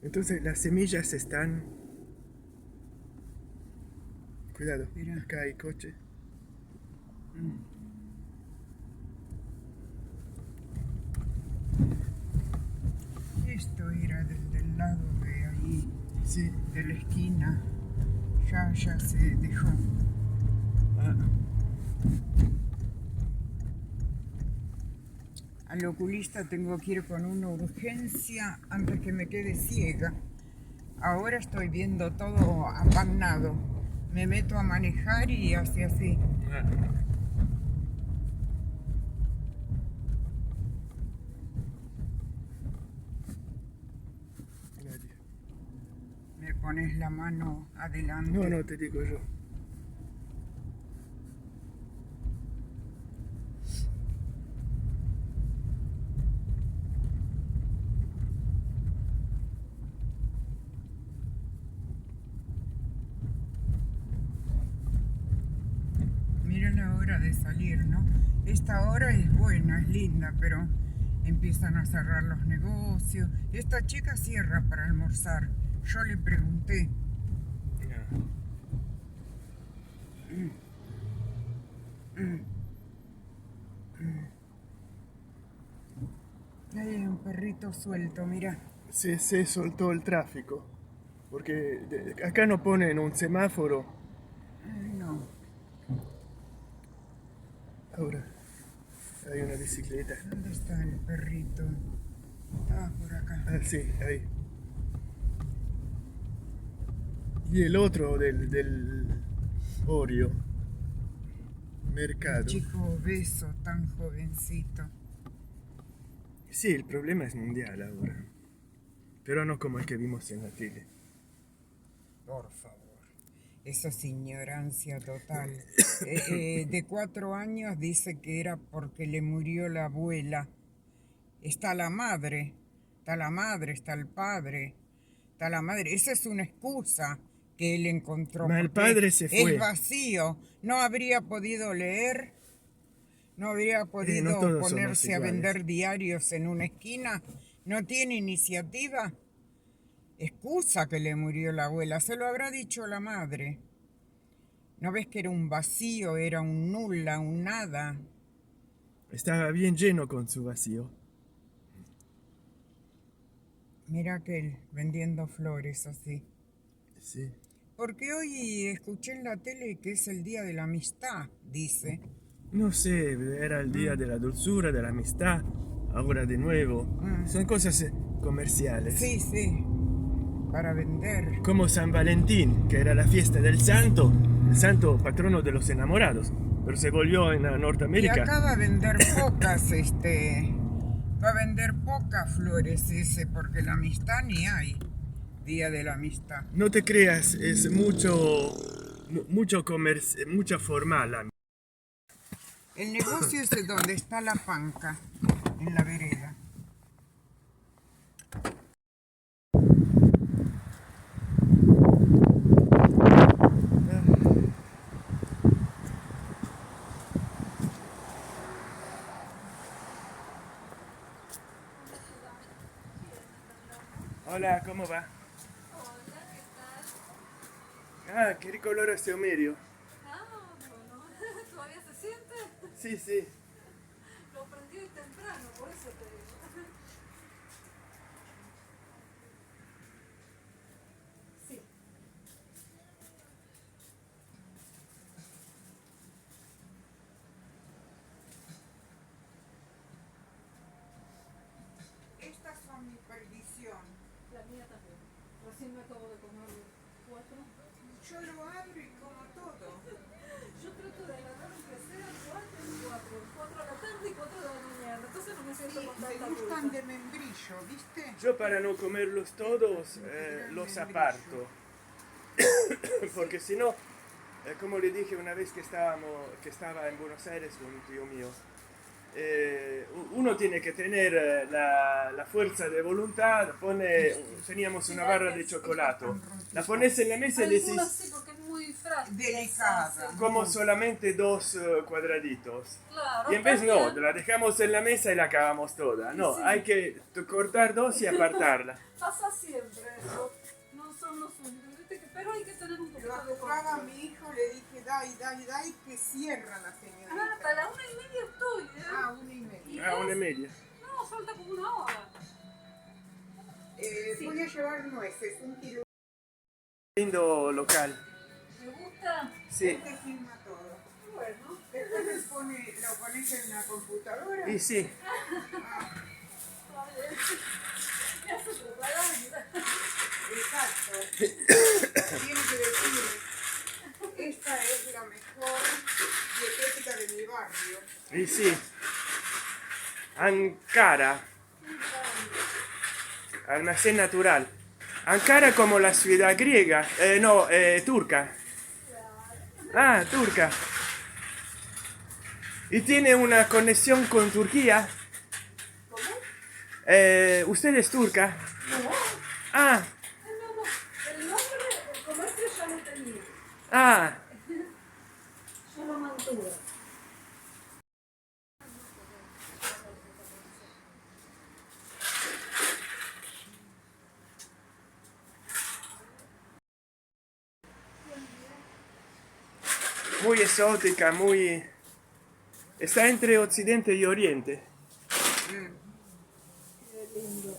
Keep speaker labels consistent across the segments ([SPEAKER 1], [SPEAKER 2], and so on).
[SPEAKER 1] Entonces las semillas están... Cuidado,
[SPEAKER 2] Mira.
[SPEAKER 1] acá hay coche.
[SPEAKER 2] Esto era del lado de ahí,
[SPEAKER 1] Sí.
[SPEAKER 2] de la esquina. Ya se dejó.
[SPEAKER 1] Ah,
[SPEAKER 2] Al oculista tengo que ir con una urgencia antes que me quede ciega. Ahora estoy viendo todo apanado. Me meto a manejar y hace así.
[SPEAKER 1] ah. Nadie.
[SPEAKER 2] Me pones la mano adelante.
[SPEAKER 1] No, no, te digo yo.
[SPEAKER 2] Mira la hora de salir, ¿no? Esta hora es buena, es linda, pero empiezan a cerrar los negocios. Esta chica cierra para almorzar. Yo le pregunté. Ahí hay un perrito suelto, mira.
[SPEAKER 1] Se soltó el tráfico. Porque acá no ponen un semáforo.
[SPEAKER 2] Ay, no.
[SPEAKER 1] Ahora hay una bicicleta.
[SPEAKER 2] ¿Dónde está el perrito? Estaba por acá.
[SPEAKER 1] Ah, sí, ahí. Y el otro del Oreo.
[SPEAKER 2] El
[SPEAKER 1] Mercado.
[SPEAKER 2] chico obeso, tan jovencito.
[SPEAKER 1] Sí, el problema es mundial ahora. Pero no como el que vimos en la tele.
[SPEAKER 2] Por favor. Eso es ignorancia total. De 4 años dice que era porque le murió la abuela. Está la madre. Está la madre, está el padre. Está la madre. Esa es una excusa que él encontró.
[SPEAKER 1] Ma el
[SPEAKER 2] porque
[SPEAKER 1] padre se fue.
[SPEAKER 2] es vacío. No habría podido leer. No habría
[SPEAKER 1] No
[SPEAKER 2] podido
[SPEAKER 1] todos somos
[SPEAKER 2] ponerse a
[SPEAKER 1] iguales.
[SPEAKER 2] vender diarios en una esquina. No tiene iniciativa. Excusa que le murió la abuela. Se lo habrá dicho la madre. ¿No ves que era un vacío, era un nula, un nada?
[SPEAKER 1] Estaba bien lleno con su vacío.
[SPEAKER 2] Mira aquel vendiendo flores así.
[SPEAKER 1] Sí.
[SPEAKER 2] Porque hoy escuché en la tele que es el día de la amistad, dice.
[SPEAKER 1] No sé, era el día de la dulzura, de la amistad. Ahora de nuevo. Son cosas comerciales.
[SPEAKER 2] Sí, sí, para vender.
[SPEAKER 1] Como San Valentín, que era la fiesta del santo, el santo patrono de los enamorados. Pero se volvió en
[SPEAKER 2] Y
[SPEAKER 1] Norteamérica.
[SPEAKER 2] acá va a vender pocas, va a vender pocas flores ese, porque la amistad ni hay. Día de la amistad.
[SPEAKER 1] No te creas, es mucho, mucho mucho formal.
[SPEAKER 2] El negocio es de donde está la panca, en la vereda.
[SPEAKER 1] Hola, ¿cómo va? Ah, qué color es Eumerio.
[SPEAKER 3] Ah, bueno, ¿todavía se siente?
[SPEAKER 1] Sí, sí.
[SPEAKER 3] Lo prendí hoy temprano, por eso te digo. Sí.
[SPEAKER 2] Estas son mi perdición.
[SPEAKER 3] La mía también. Recién me acabo de comer 4.
[SPEAKER 2] Yo lo abro y como todo.
[SPEAKER 3] Yo trato de agarrar aunque sea 4 y 4. 4 a la tarde y 4 de la mañana. Entonces no me siento con
[SPEAKER 2] Me
[SPEAKER 3] tanta
[SPEAKER 2] gustan
[SPEAKER 3] culpa.
[SPEAKER 2] de membrillo, ¿viste?
[SPEAKER 1] Yo para no comerlos todos los aparto. Porque si no, como le dije una vez que estaba en Buenos Aires con un tío mío, uno tiene que tener la fuerza de voluntad. Teníamos una barra de chocolate, la pones en la mesa y
[SPEAKER 3] Algunas
[SPEAKER 1] decís,
[SPEAKER 3] sí, porque es muy frágil.
[SPEAKER 2] Delicada.
[SPEAKER 1] como solamente dos cuadraditos.
[SPEAKER 3] Claro.
[SPEAKER 1] Y en vez no,
[SPEAKER 3] también
[SPEAKER 1] la dejamos en la mesa y la acabamos toda. No,
[SPEAKER 3] Sí.
[SPEAKER 1] hay que cortar dos y apartarla.
[SPEAKER 3] Pasa siempre eso. No son los únicos. ¿Viste? Pero hay que tener un
[SPEAKER 2] Lo
[SPEAKER 3] poquito de
[SPEAKER 2] apuraba a
[SPEAKER 3] control.
[SPEAKER 2] mi hijo, le dije, dai, que cierra la señorita.
[SPEAKER 3] Ah, hasta la 1:30 estoy, ¿eh?
[SPEAKER 2] Ah, 1:30.
[SPEAKER 3] Y
[SPEAKER 1] Ah, una
[SPEAKER 3] es-
[SPEAKER 1] media.
[SPEAKER 3] No, falta como una hora.
[SPEAKER 2] Voy a llevar nueces, 1 kilo.
[SPEAKER 1] Lindo local.
[SPEAKER 3] ¿Me gusta?
[SPEAKER 1] Sí.
[SPEAKER 2] Te filma todo.
[SPEAKER 3] Bueno.
[SPEAKER 2] Después lo pones en la computadora.
[SPEAKER 1] Y sí.
[SPEAKER 3] Vale. Me hace propaganda.
[SPEAKER 2] Exacto. Tiene que decir, esta es la mejor dietética de mi barrio.
[SPEAKER 1] Y sí. Ankara. Almacén natural. Ankara como la ciudad griega. No, turca. Ah, turca. ¿Y tiene una conexión con Turquía?
[SPEAKER 3] ¿Cómo?
[SPEAKER 1] ¿Usted es turca?
[SPEAKER 3] No.
[SPEAKER 1] Ah,
[SPEAKER 3] No. El nombre, el comercio ya lo tenía.
[SPEAKER 1] ah.
[SPEAKER 3] Yo lo mantuve.
[SPEAKER 1] Muy exótica, muy... Está entre Occidente y Oriente.
[SPEAKER 3] Qué lindo.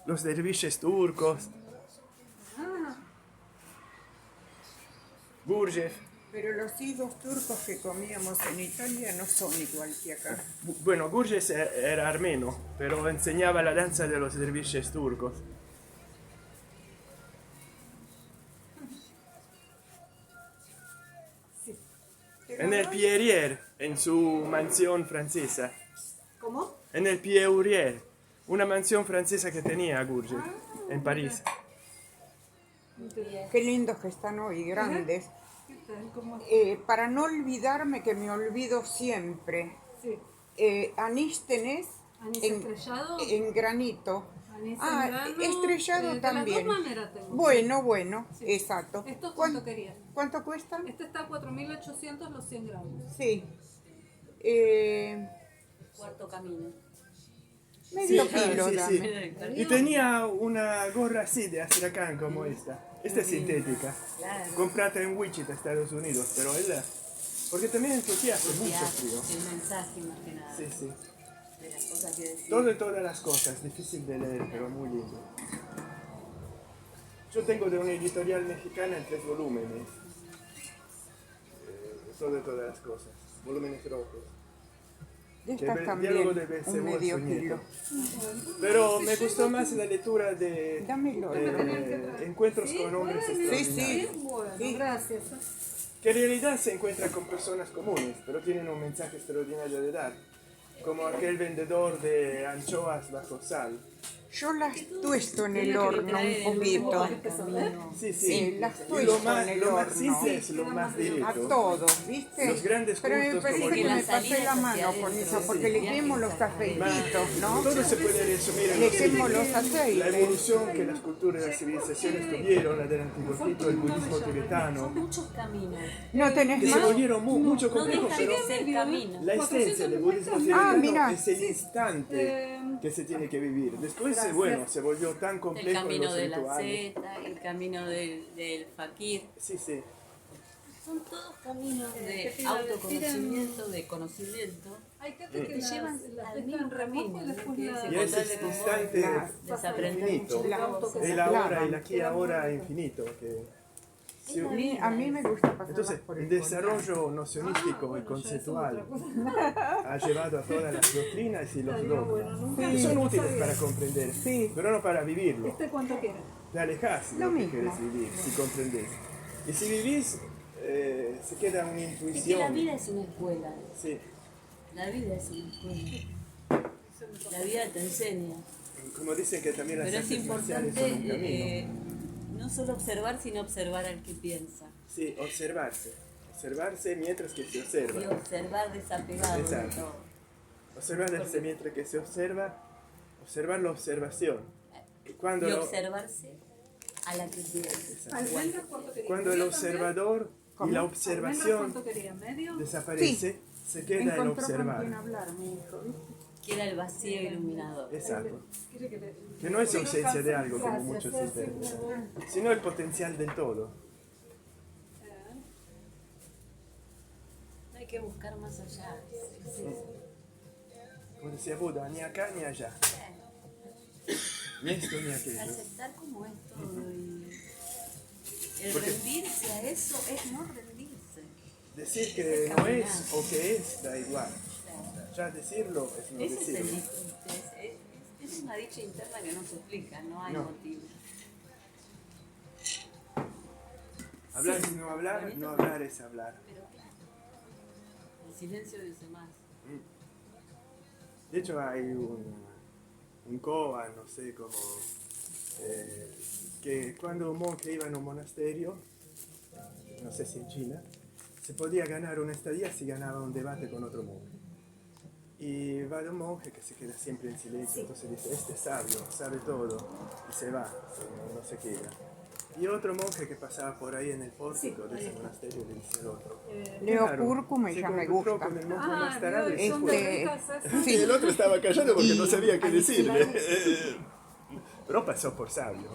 [SPEAKER 1] Los derviches turcos.
[SPEAKER 3] Ah,
[SPEAKER 1] Gurdjieff.
[SPEAKER 2] Pero los higos turcos que comíamos en Italia no son igual que acá.
[SPEAKER 1] Bueno, Gurdjieff era armeno, pero enseñaba la danza de los derviches turcos.
[SPEAKER 3] sí.
[SPEAKER 1] En el Pierrier, en su mansión francesa.
[SPEAKER 3] ¿Cómo?
[SPEAKER 1] En el Pierrier, una mansión francesa que tenía Gurdjieff, en París.
[SPEAKER 2] Qué lindos que están hoy, grandes.
[SPEAKER 3] ¿Qué tal? ¿Cómo?
[SPEAKER 2] Para no olvidarme, que me olvido siempre.
[SPEAKER 3] Sí.
[SPEAKER 2] Anís tenés
[SPEAKER 3] ¿Anís
[SPEAKER 2] en,
[SPEAKER 3] estrellado?
[SPEAKER 2] en granito.
[SPEAKER 3] Anís
[SPEAKER 2] Ah,
[SPEAKER 3] en grano,
[SPEAKER 2] estrellado
[SPEAKER 3] de las
[SPEAKER 2] también.
[SPEAKER 3] dos maneras tengo.
[SPEAKER 2] Bueno,
[SPEAKER 3] Sí.
[SPEAKER 2] exacto.
[SPEAKER 3] ¿Estos cuánto querían?
[SPEAKER 2] ¿Cuánto cuestan?
[SPEAKER 3] Este está a 4.800 los 100 gramos.
[SPEAKER 2] Sí.
[SPEAKER 4] Cuarto camino.
[SPEAKER 2] Medio
[SPEAKER 1] Sí,
[SPEAKER 2] kilo,
[SPEAKER 1] sí,
[SPEAKER 2] dame.
[SPEAKER 1] sí. Y tenía una gorra así de Astracán como esta. Esta es sintética.
[SPEAKER 4] Claro.
[SPEAKER 1] Comprada en Wichita, Estados Unidos, pero ella... Porque también en Turquía hace mucho frío.
[SPEAKER 4] El mensaje más que nada.
[SPEAKER 1] Sí, sí.
[SPEAKER 4] De las cosas que decís.
[SPEAKER 1] Todo y todas las cosas, difícil de leer, pero muy lindo. Yo tengo de una editorial mexicana en 3 volúmenes. Todo y todas las cosas. Volúmenes rojos.
[SPEAKER 2] De
[SPEAKER 1] Que
[SPEAKER 2] estas
[SPEAKER 1] el
[SPEAKER 2] también,
[SPEAKER 1] diálogo de Belcebú
[SPEAKER 2] un
[SPEAKER 1] es
[SPEAKER 2] medio
[SPEAKER 1] su nieto.
[SPEAKER 2] kilo.
[SPEAKER 1] Pero me gustó más la lectura de
[SPEAKER 2] Dámelo.
[SPEAKER 1] Encuentros con hombres
[SPEAKER 2] Sí,
[SPEAKER 1] extraordinarios.
[SPEAKER 2] sí.
[SPEAKER 3] Bueno,
[SPEAKER 2] Sí.
[SPEAKER 3] gracias.
[SPEAKER 1] Que en realidad se encuentran con personas comunes, pero tienen un mensaje extraordinario de dar. Como aquel vendedor de anchoas bajo sal.
[SPEAKER 2] Yo las tuesto en el
[SPEAKER 4] Es lo que le
[SPEAKER 2] horno
[SPEAKER 4] trae
[SPEAKER 2] un
[SPEAKER 4] el
[SPEAKER 2] poquito.
[SPEAKER 4] último camino.
[SPEAKER 1] Sí,
[SPEAKER 2] Sí,
[SPEAKER 1] sí.
[SPEAKER 2] las
[SPEAKER 1] Y
[SPEAKER 2] tuesto
[SPEAKER 1] lo más,
[SPEAKER 2] en el
[SPEAKER 1] lo más
[SPEAKER 2] horno.
[SPEAKER 1] simple es lo más
[SPEAKER 2] A
[SPEAKER 1] directo.
[SPEAKER 2] todos, ¿viste?
[SPEAKER 1] Los grandes
[SPEAKER 2] Pero me
[SPEAKER 1] gustos
[SPEAKER 2] parece
[SPEAKER 1] como
[SPEAKER 2] que
[SPEAKER 1] el-
[SPEAKER 2] me
[SPEAKER 4] La
[SPEAKER 2] pasé
[SPEAKER 4] salida
[SPEAKER 2] la
[SPEAKER 4] es
[SPEAKER 2] mano
[SPEAKER 4] hacia
[SPEAKER 2] con
[SPEAKER 4] adentro,
[SPEAKER 2] eso, porque
[SPEAKER 4] sí.
[SPEAKER 2] le quemo los aceititos, ¿no?
[SPEAKER 1] Todo se puede resumir en
[SPEAKER 2] Le
[SPEAKER 1] los
[SPEAKER 2] quemo los
[SPEAKER 1] La
[SPEAKER 2] aceites.
[SPEAKER 1] evolución que las culturas y las civilizaciones tuvieron, la del antiguo Egipto, el budismo tibetano,
[SPEAKER 4] Son muchos caminos.
[SPEAKER 2] ¿No tenés
[SPEAKER 1] que se
[SPEAKER 2] más?
[SPEAKER 1] volvieron mucho
[SPEAKER 4] No
[SPEAKER 1] complejos,
[SPEAKER 4] dejan
[SPEAKER 1] pero
[SPEAKER 4] de ser caminos.
[SPEAKER 1] la esencia del budismo
[SPEAKER 2] Ah,
[SPEAKER 1] tibetano
[SPEAKER 2] mira.
[SPEAKER 1] es el instante que se tiene que vivir. Después, bueno, se volvió tan
[SPEAKER 4] El
[SPEAKER 1] complejo en
[SPEAKER 4] camino
[SPEAKER 1] los
[SPEAKER 4] de la
[SPEAKER 1] rituales.
[SPEAKER 4] zeta, el camino del fakir.
[SPEAKER 1] Sí, sí.
[SPEAKER 4] Son todos caminos
[SPEAKER 3] ¿qué
[SPEAKER 4] de
[SPEAKER 3] te iba a decir?
[SPEAKER 4] autoconocimiento, de conocimiento.
[SPEAKER 3] Hay gente que
[SPEAKER 4] Te llevan
[SPEAKER 3] las
[SPEAKER 4] al
[SPEAKER 3] dejan
[SPEAKER 4] mismo
[SPEAKER 3] en remojo
[SPEAKER 4] camino,
[SPEAKER 3] y después
[SPEAKER 4] que
[SPEAKER 3] las...
[SPEAKER 4] es
[SPEAKER 1] Y es
[SPEAKER 4] encontrarle
[SPEAKER 1] este
[SPEAKER 4] con
[SPEAKER 1] instante
[SPEAKER 2] Claro.
[SPEAKER 4] desaprender
[SPEAKER 1] infinito,
[SPEAKER 4] mucho de
[SPEAKER 2] Claro.
[SPEAKER 4] cosas.
[SPEAKER 1] el ahora, el aquí y ahora infinito. Que si-
[SPEAKER 2] A mí me gusta pasarlas
[SPEAKER 1] Entonces,
[SPEAKER 2] por
[SPEAKER 1] el
[SPEAKER 2] el
[SPEAKER 1] desarrollo nocionístico y conceptual ha llevado a todas las doctrinas y los dogmas.
[SPEAKER 3] bueno,
[SPEAKER 1] Que son útiles para comprender,
[SPEAKER 2] Sí.
[SPEAKER 1] pero no para vivirlo.
[SPEAKER 3] ¿Este cuánto quiere?
[SPEAKER 1] Te alejas de
[SPEAKER 2] Lo
[SPEAKER 1] lo que
[SPEAKER 2] mismo.
[SPEAKER 1] quieres vivir, si comprendés. Y si vivís, se queda una
[SPEAKER 4] Es que la
[SPEAKER 1] intuición.
[SPEAKER 4] vida es una escuela.
[SPEAKER 1] Sí.
[SPEAKER 4] La vida es una escuela. La vida te enseña.
[SPEAKER 1] Como dicen que también las
[SPEAKER 4] Pero es
[SPEAKER 1] artes marciales
[SPEAKER 4] importante
[SPEAKER 1] son un camino.
[SPEAKER 4] no solo observar, sino observar al que piensa.
[SPEAKER 1] Sí, observarse. observarse mientras que se
[SPEAKER 4] Y
[SPEAKER 1] observa.
[SPEAKER 4] observar desapegado de
[SPEAKER 1] Exacto.
[SPEAKER 4] todo.
[SPEAKER 1] Observarse mientras que se observa, observar la observación. Y cuando,
[SPEAKER 4] Y observarse a la que quiere.
[SPEAKER 3] ¿Almendras cuánto quería?
[SPEAKER 1] cuando el
[SPEAKER 3] ¿Medio también?
[SPEAKER 1] observador y la
[SPEAKER 3] ¿Almendras
[SPEAKER 1] observación
[SPEAKER 3] cuánto quería? ¿Medio?
[SPEAKER 1] desaparece, se queda el
[SPEAKER 2] Encontró con
[SPEAKER 1] observar.
[SPEAKER 2] quien hablar, mi hijo, ¿viste?
[SPEAKER 4] Que era el vacío iluminador.
[SPEAKER 1] Exacto.
[SPEAKER 3] ¿Quiere que le-
[SPEAKER 1] Que no es ausencia de algo como
[SPEAKER 3] Gracias,
[SPEAKER 1] muchos
[SPEAKER 3] gracias.
[SPEAKER 1] interpretan, sino el potencial del todo.
[SPEAKER 4] No hay que buscar más allá. Sí.
[SPEAKER 1] Como decía Buda, ni acá ni allá, ni esto ni aquello.
[SPEAKER 4] Aceptar como es todo y el rendirse a eso es no rendirse.
[SPEAKER 1] Decir que no es o que es, da igual. Ya decirlo es no
[SPEAKER 4] Ese es el
[SPEAKER 1] decirlo.
[SPEAKER 4] disfrute. Es una dicha interna que no se explica, no hay
[SPEAKER 1] No.
[SPEAKER 4] motivo.
[SPEAKER 1] Hablar es no hablar, no hablar es hablar.
[SPEAKER 4] Pero claro, el silencio dice más.
[SPEAKER 1] De hecho hay un koan, no sé cómo, que cuando un monje iba en un monasterio, no sé si en China, se podía ganar una estadía si ganaba un debate con otro monje. Y va de un monje que se queda siempre en silencio, entonces dice, este es sabio, sabe todo, y se va, no se queda. Y otro monje que pasaba por ahí en el pórtico de ese monasterio le dice al otro.
[SPEAKER 2] Leo
[SPEAKER 1] Claro,
[SPEAKER 2] Cúrcuma
[SPEAKER 1] se
[SPEAKER 2] ya me
[SPEAKER 1] encontró
[SPEAKER 2] gusta.
[SPEAKER 1] con el monje
[SPEAKER 3] Ah,
[SPEAKER 1] más tarado y
[SPEAKER 3] Dios,
[SPEAKER 1] se
[SPEAKER 3] son
[SPEAKER 1] fue.
[SPEAKER 3] de ricas esas.
[SPEAKER 1] Y el otro estaba callado porque no sabía qué
[SPEAKER 2] Y
[SPEAKER 1] decirle. Pero pasó por sabio.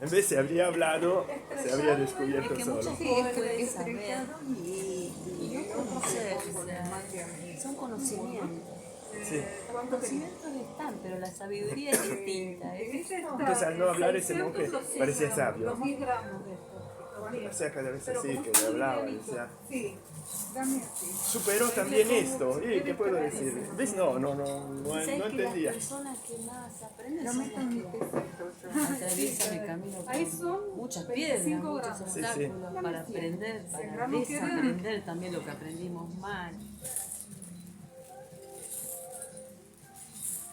[SPEAKER 1] En vez se habría hablado, se habría
[SPEAKER 4] Es
[SPEAKER 1] descubierto
[SPEAKER 4] que
[SPEAKER 1] solo.
[SPEAKER 4] muchas
[SPEAKER 2] Sí,
[SPEAKER 4] pueden saber
[SPEAKER 2] estrellado y
[SPEAKER 4] y no conocer, o sea, son conocimientos.
[SPEAKER 1] Sí.
[SPEAKER 4] Los conocimientos están, pero la sabiduría es distinta.
[SPEAKER 1] Entonces al no hablar ese monje parecía sabio.
[SPEAKER 3] Los 10 gramos de esto.
[SPEAKER 1] O sea, cada vez así que le hablaba, y decía,
[SPEAKER 2] Sí, dame así.
[SPEAKER 1] superó también esto. ¿Y qué puedo decir? ¿Ves? No
[SPEAKER 4] ¿Sabes que las
[SPEAKER 1] entendía.
[SPEAKER 4] personas que más aprenden
[SPEAKER 2] No
[SPEAKER 4] son
[SPEAKER 2] me
[SPEAKER 4] las que atraviesan el camino
[SPEAKER 3] Ahí
[SPEAKER 4] con
[SPEAKER 3] son
[SPEAKER 4] muchas piedras,
[SPEAKER 3] 25
[SPEAKER 4] muchos
[SPEAKER 3] gramos.
[SPEAKER 1] Sí, sí.
[SPEAKER 4] obstáculos para aprender, para
[SPEAKER 3] gramos quedan.
[SPEAKER 4] desaprender también lo que aprendimos mal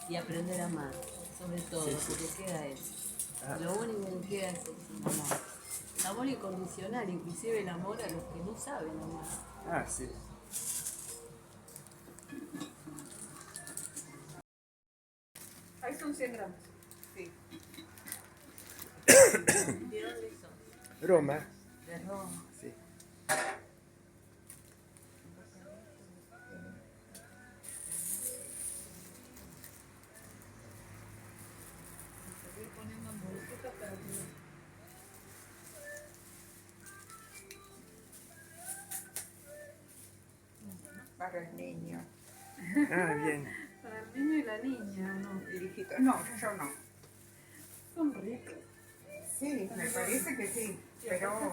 [SPEAKER 4] y aprender a amar, sobre todo, porque queda eso. Lo único que queda es el amor. El amor incondicional, inclusive el amor a los que no saben amar.
[SPEAKER 1] Ah, sí.
[SPEAKER 3] Ahí son 100 gramos.
[SPEAKER 2] Sí.
[SPEAKER 4] ¿De dónde son?
[SPEAKER 1] Roma.
[SPEAKER 4] De Roma.
[SPEAKER 1] Sí.
[SPEAKER 3] Voy poniendo en bolsitas para que...
[SPEAKER 2] Para el niño.
[SPEAKER 1] Ah, bien.
[SPEAKER 3] Para el niño y la niña, ¿no?
[SPEAKER 2] El hijito. No, yo no.
[SPEAKER 3] Son ricos.
[SPEAKER 2] Sí, me parece que sí, pero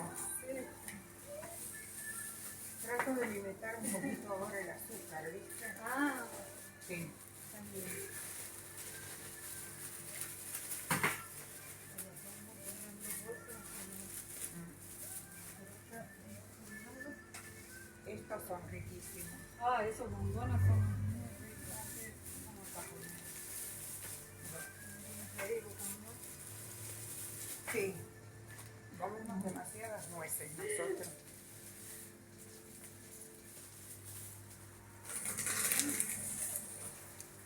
[SPEAKER 2] trato de limitar un poquito ahora el azúcar, ¿viste?
[SPEAKER 3] Ah,
[SPEAKER 2] Sí.
[SPEAKER 3] también.
[SPEAKER 2] Estos son riquísimos.
[SPEAKER 3] Ah, esos bombones son muy ricos.
[SPEAKER 2] Sí. Comemos demasiadas nueces nosotros.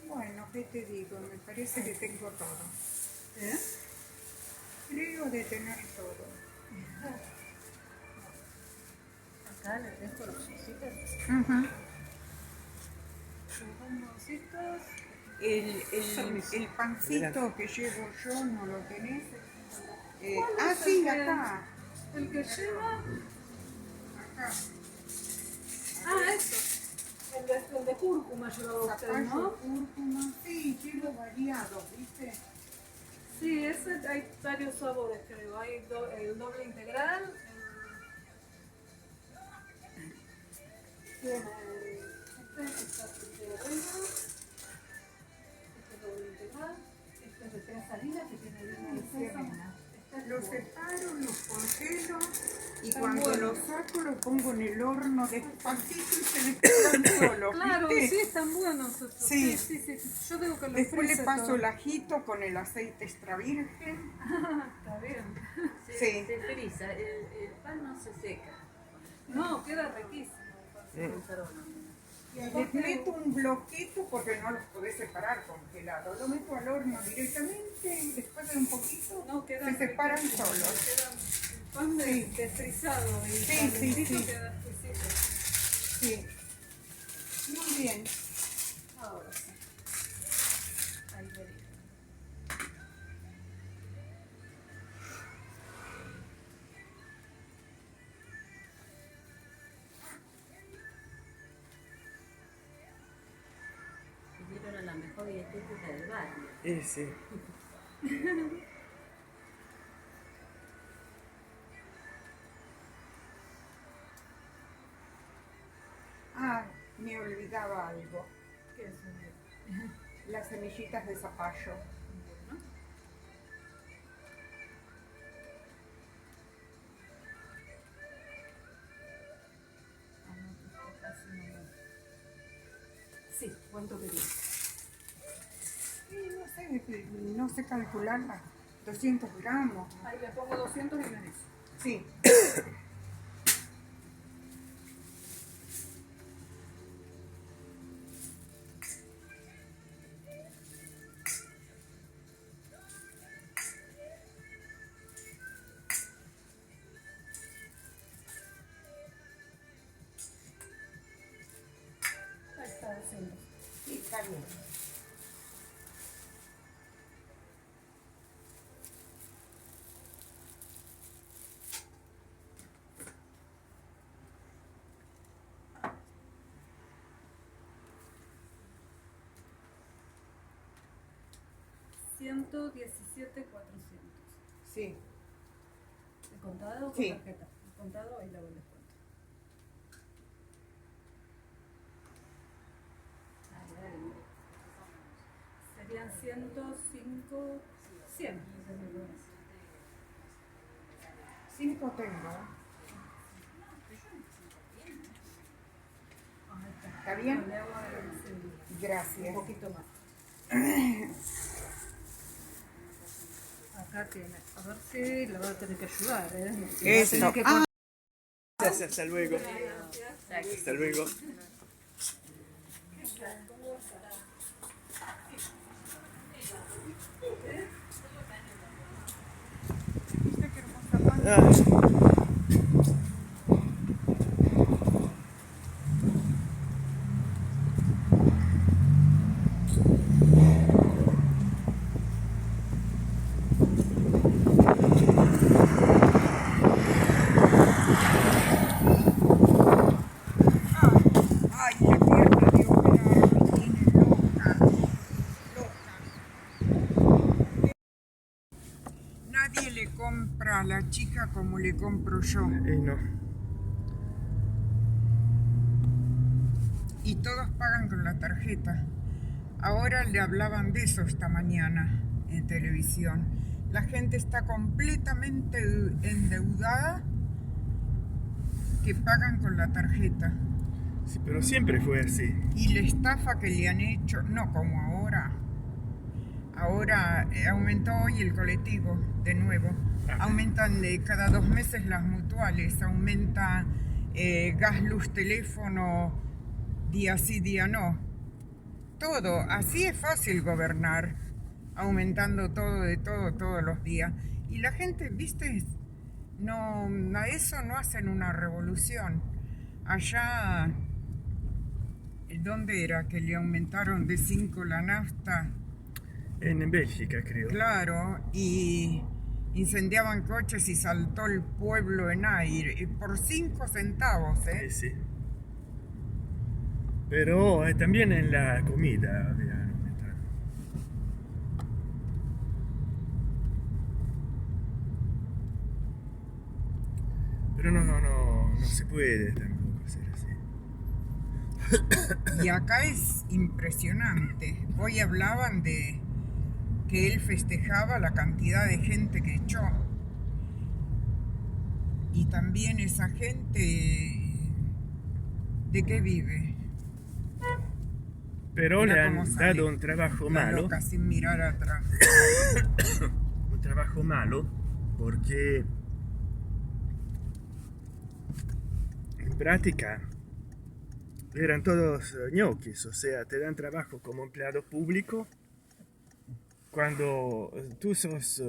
[SPEAKER 2] Bueno, ¿qué te digo? Me parece que tengo todo.
[SPEAKER 3] ¿Eh?
[SPEAKER 2] Creo de tener todo.
[SPEAKER 3] Acá les dejo los chisitos.
[SPEAKER 2] Ujú.
[SPEAKER 3] Los bomboncitos.
[SPEAKER 2] El pancito que llevo yo, ¿no lo tenés?
[SPEAKER 3] ¿Cuál es
[SPEAKER 2] Sí,
[SPEAKER 3] el que-
[SPEAKER 2] acá.
[SPEAKER 3] El que lleva...
[SPEAKER 2] Acá.
[SPEAKER 3] Ah, eso. El de cúrcuma llevaba usted,
[SPEAKER 2] Zapallo,
[SPEAKER 3] ¿no?
[SPEAKER 2] cúrcuma. Sí, llevo variados, ¿viste?
[SPEAKER 3] Sí, ese hay varios sabores, creo. Hay el doble integral, tiene este está de avena, este es doble integral, este es de 3 harinas que tiene harina de sésamo.
[SPEAKER 2] Los separo, los congelo y
[SPEAKER 3] Están
[SPEAKER 2] cuando
[SPEAKER 3] buenos.
[SPEAKER 2] los saco los pongo en el horno despacito y se despegan solos,
[SPEAKER 3] Claro,
[SPEAKER 2] ¿viste?
[SPEAKER 3] sí, están buenos estos.
[SPEAKER 2] Sí.
[SPEAKER 3] Sí, sí, sí. Yo digo que los
[SPEAKER 2] Después le
[SPEAKER 3] frise
[SPEAKER 2] paso
[SPEAKER 3] todo.
[SPEAKER 2] el ajito con el aceite extra virgen.
[SPEAKER 3] Está bien.
[SPEAKER 4] Se,
[SPEAKER 2] Sí.
[SPEAKER 4] se frisa, el pan no se seca.
[SPEAKER 3] No, queda riquísimo.
[SPEAKER 2] Les meto un bloquito porque no los podés separar congelado. Lo meto al horno directamente y después de un poquito
[SPEAKER 3] No, queda
[SPEAKER 2] se separan
[SPEAKER 3] riquísimo.
[SPEAKER 2] solos.
[SPEAKER 3] Queda el pan desfrizado y
[SPEAKER 2] Sí,
[SPEAKER 3] calentito
[SPEAKER 2] sí.
[SPEAKER 3] queda exquisito.
[SPEAKER 2] Sí. Muy bien.
[SPEAKER 3] Ahora sí. Ahí vería.
[SPEAKER 4] Vinieron a la mejor dietética del barrio.
[SPEAKER 1] Sí.
[SPEAKER 2] Ah, me olvidaba algo.
[SPEAKER 3] ¿Qué es un
[SPEAKER 2] Las semillitas de zapallo.
[SPEAKER 3] bueno? Ah, no, que está casi no me- Sí, ¿cuánto querías?
[SPEAKER 2] No sé calcularla. 200 gramos.
[SPEAKER 3] Ahí le pongo 200 y me dice.
[SPEAKER 2] Sí.
[SPEAKER 3] Ahí está haciendo.
[SPEAKER 2] Sí, está bien.
[SPEAKER 3] $117,400.
[SPEAKER 2] Sí.
[SPEAKER 3] ¿El contado o con
[SPEAKER 2] Sí.
[SPEAKER 3] tarjeta? El contado, ahí le hago el descuento. Serían 105, 100.
[SPEAKER 2] 5 tengo.
[SPEAKER 3] Ahí está.
[SPEAKER 2] ¿Está bien?
[SPEAKER 3] Le hago el
[SPEAKER 2] Gracias.
[SPEAKER 3] un poquito más. Acá tiene. A ver si le voy a tener que ayudar, ¿eh?
[SPEAKER 2] Eso.
[SPEAKER 3] Va a tener que
[SPEAKER 1] Gracias, hasta luego. Hasta luego. Ah,
[SPEAKER 2] Ay, la pierna de ópera me tiene loca. Loca. Nadie le compra a la chica como le compro yo.
[SPEAKER 1] no.
[SPEAKER 2] Y todos pagan con la tarjeta. Ahora le hablaban de eso esta mañana en televisión. La gente está completamente endeudada que pagan con la tarjeta.
[SPEAKER 1] Sí, pero siempre fue así.
[SPEAKER 2] Y la estafa que le han hecho, no como ahora. Ahora aumentó hoy el colectivo de nuevo. Aumentan cada 2 meses las mutuales, aumenta gas, luz, teléfono, día sí, día no. Todo, así es fácil gobernar, aumentando todo de todo todos los días. Y la gente, viste, no, a eso no hacen una revolución. Allá, ¿dónde era que le aumentaron de 5 la nafta?
[SPEAKER 1] En Bélgica, creo.
[SPEAKER 2] Claro, y incendiaban coches y saltó el pueblo en aire, y por 5 centavos, ¿eh?
[SPEAKER 1] Sí. Pero también en la comida habían aumentado. Pero no se puede tampoco hacer así.
[SPEAKER 2] Y acá es impresionante. Hoy hablaban de que él festejaba la cantidad de gente que echó. Y también esa gente, ¿de qué vive?
[SPEAKER 1] Pero
[SPEAKER 2] Mira
[SPEAKER 1] le han
[SPEAKER 2] cómo sale
[SPEAKER 1] dado un trabajo
[SPEAKER 2] la
[SPEAKER 1] malo.
[SPEAKER 2] loca sin mirar atrás.
[SPEAKER 1] Un trabajo malo porque práctica eran todos ñoquis, o sea, te dan trabajo como empleado público. Cuando tú sos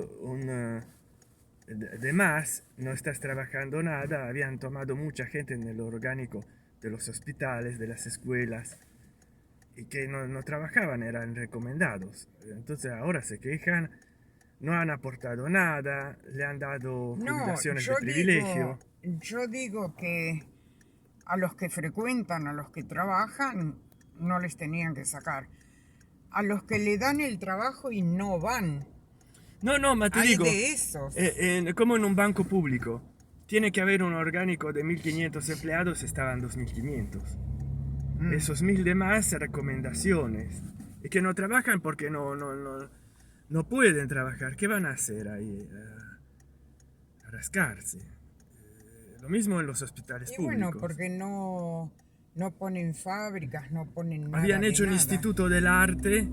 [SPEAKER 1] de más, no estás trabajando nada, habían tomado mucha gente en el orgánico de los hospitales, de las escuelas, y que no trabajaban, eran recomendados. Entonces ahora se quejan, no han aportado nada, le han dado
[SPEAKER 2] No,
[SPEAKER 1] jubilaciones de privilegio.
[SPEAKER 2] yo digo que a los que frecuentan, a los que trabajan, no les tenían que sacar. A los que le dan el trabajo y no van.
[SPEAKER 1] No, ma te
[SPEAKER 2] Hay
[SPEAKER 1] digo,
[SPEAKER 2] de esos.
[SPEAKER 1] como en un banco público, tiene que haber un orgánico de 1.500 empleados, estaban 2.500. Esos 1.000 demás recomendaciones. Y que no trabajan porque no pueden trabajar. ¿Qué van a hacer ahí? A rascarse. Lo mismo en los hospitales
[SPEAKER 2] Y
[SPEAKER 1] públicos.
[SPEAKER 2] bueno, porque no ponen fábricas, no ponen nada.
[SPEAKER 1] Habían hecho
[SPEAKER 2] de
[SPEAKER 1] el
[SPEAKER 2] nada.
[SPEAKER 1] Instituto del Arte,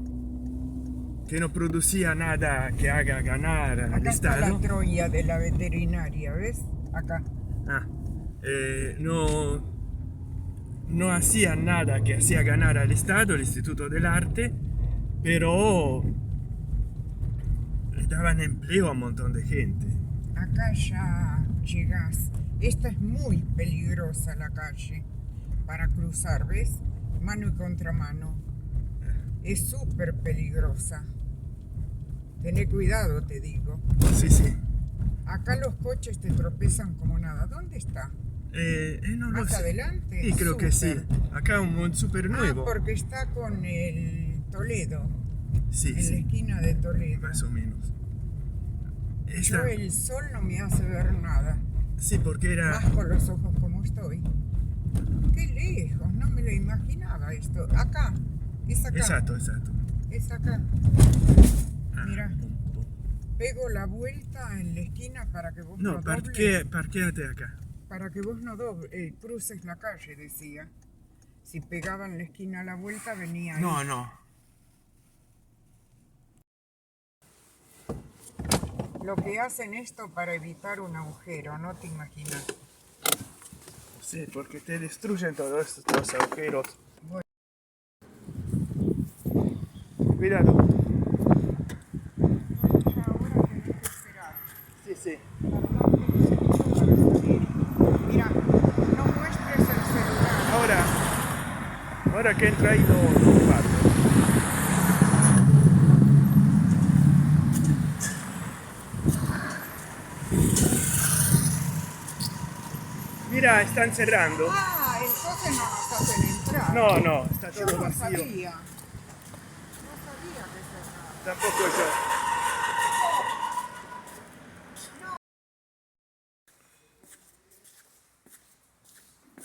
[SPEAKER 1] que no producía nada que haga ganar al
[SPEAKER 2] Acá está
[SPEAKER 1] Estado.
[SPEAKER 2] la Troya de la veterinaria, ¿ves? Acá.
[SPEAKER 1] No hacían nada que hacía ganar al Estado, el Instituto del Arte, pero le daban empleo a un montón de gente.
[SPEAKER 2] Acá ya llegás. Esta es muy peligrosa la calle para cruzar, ¿ves? Mano y contramano. Es súper peligrosa. Tené cuidado, te digo.
[SPEAKER 1] Sí, sí.
[SPEAKER 2] Acá los coches te tropezan como nada. ¿Dónde está?
[SPEAKER 1] No lo
[SPEAKER 2] ¿Más
[SPEAKER 1] sé.
[SPEAKER 2] adelante?
[SPEAKER 1] Sí, creo que sí.
[SPEAKER 2] Súper.
[SPEAKER 1] Acá un súper nuevo.
[SPEAKER 2] Porque está con el Toledo.
[SPEAKER 1] Sí,
[SPEAKER 2] En la
[SPEAKER 1] sí,
[SPEAKER 2] esquina de Toledo.
[SPEAKER 1] más o menos.
[SPEAKER 2] Yo el sol no me hace ver nada.
[SPEAKER 1] Sí, porque era...
[SPEAKER 2] Más con los ojos como estoy. Qué lejos, no me lo imaginaba esto. Acá, es acá.
[SPEAKER 1] Exacto.
[SPEAKER 2] Es acá.
[SPEAKER 1] Ah,
[SPEAKER 2] Mira,
[SPEAKER 1] pum, pum.
[SPEAKER 2] pego la vuelta en la esquina para que vos no
[SPEAKER 1] No,
[SPEAKER 2] dobles.
[SPEAKER 1] parquéate acá.
[SPEAKER 2] Para que vos no cruces la calle, decía. Si pegaban la esquina a la vuelta, venía ahí.
[SPEAKER 1] No.
[SPEAKER 2] Lo que hacen esto para evitar un agujero, no te imaginas.
[SPEAKER 1] Sí, porque te destruyen todos estos agujeros.
[SPEAKER 2] Bueno.
[SPEAKER 1] Cuidado.
[SPEAKER 2] Ahora tenés que esperar.
[SPEAKER 1] Sí.
[SPEAKER 2] Mira, no muestres el celular.
[SPEAKER 1] Ahora que entra ahí lo parto. Mira, están cerrando.
[SPEAKER 2] Entonces no nos hacen entrar.
[SPEAKER 1] No, está
[SPEAKER 2] Yo
[SPEAKER 1] todo
[SPEAKER 2] no
[SPEAKER 1] vacío.
[SPEAKER 2] sabía. No sabía que cerraba.
[SPEAKER 1] Tampoco yo.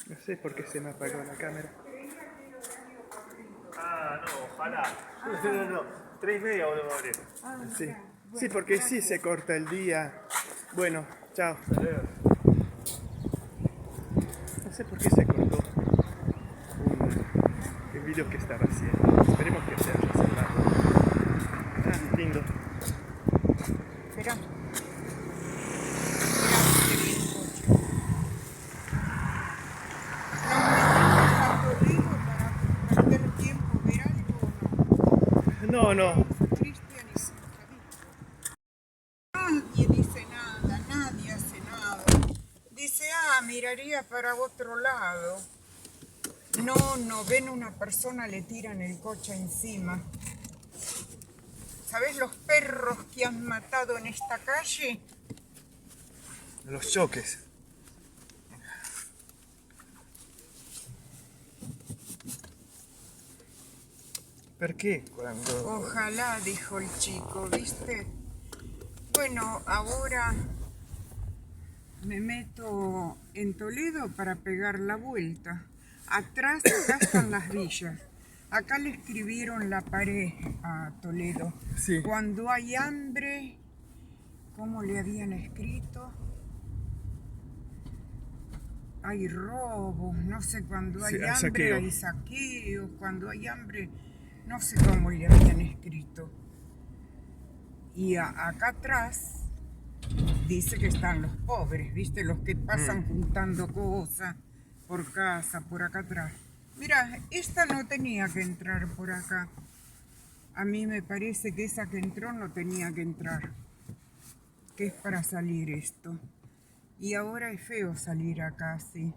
[SPEAKER 1] No sé por qué se me apagó la cámara. No, ojalá. No. 3:30 debo abrir. Sí. Sí, porque sí se corta el día. Bueno, chao. No sé por qué se cortó el video que estaba haciendo. Esperemos que se haya cerrado. Lindo.
[SPEAKER 2] Espera. Para perder tiempo, ver algo o no.
[SPEAKER 1] No.
[SPEAKER 2] Cristian y Sujadito. Nadie dice nada, nadie hace nada. Dice, miraría para otro lado. No, ven una persona, le tiran el coche encima. ¿Sabes los perros que han matado en esta calle?
[SPEAKER 1] Los choques. ¿Por qué?
[SPEAKER 2] Ojalá, dijo el chico, ¿viste? Bueno, ahora me meto en Toledo para pegar la vuelta. Atrás, acá están las villas. Acá le escribieron la pared a Toledo.
[SPEAKER 1] Sí.
[SPEAKER 2] Cuando hay hambre, ¿cómo le habían escrito? Hay robos, no sé, cuando hay
[SPEAKER 1] Sí, hay
[SPEAKER 2] hambre
[SPEAKER 1] saqueo.
[SPEAKER 2] hay saqueos, cuando hay hambre, no sé cómo le habían escrito. Y acá atrás dice que están los pobres, ¿viste? Los que pasan juntando cosas, por casa, por acá atrás. Mira, esta no tenía que entrar por acá. A mí me parece que esa que entró no tenía que entrar. Que es para salir esto. Y ahora es feo salir acá, sí.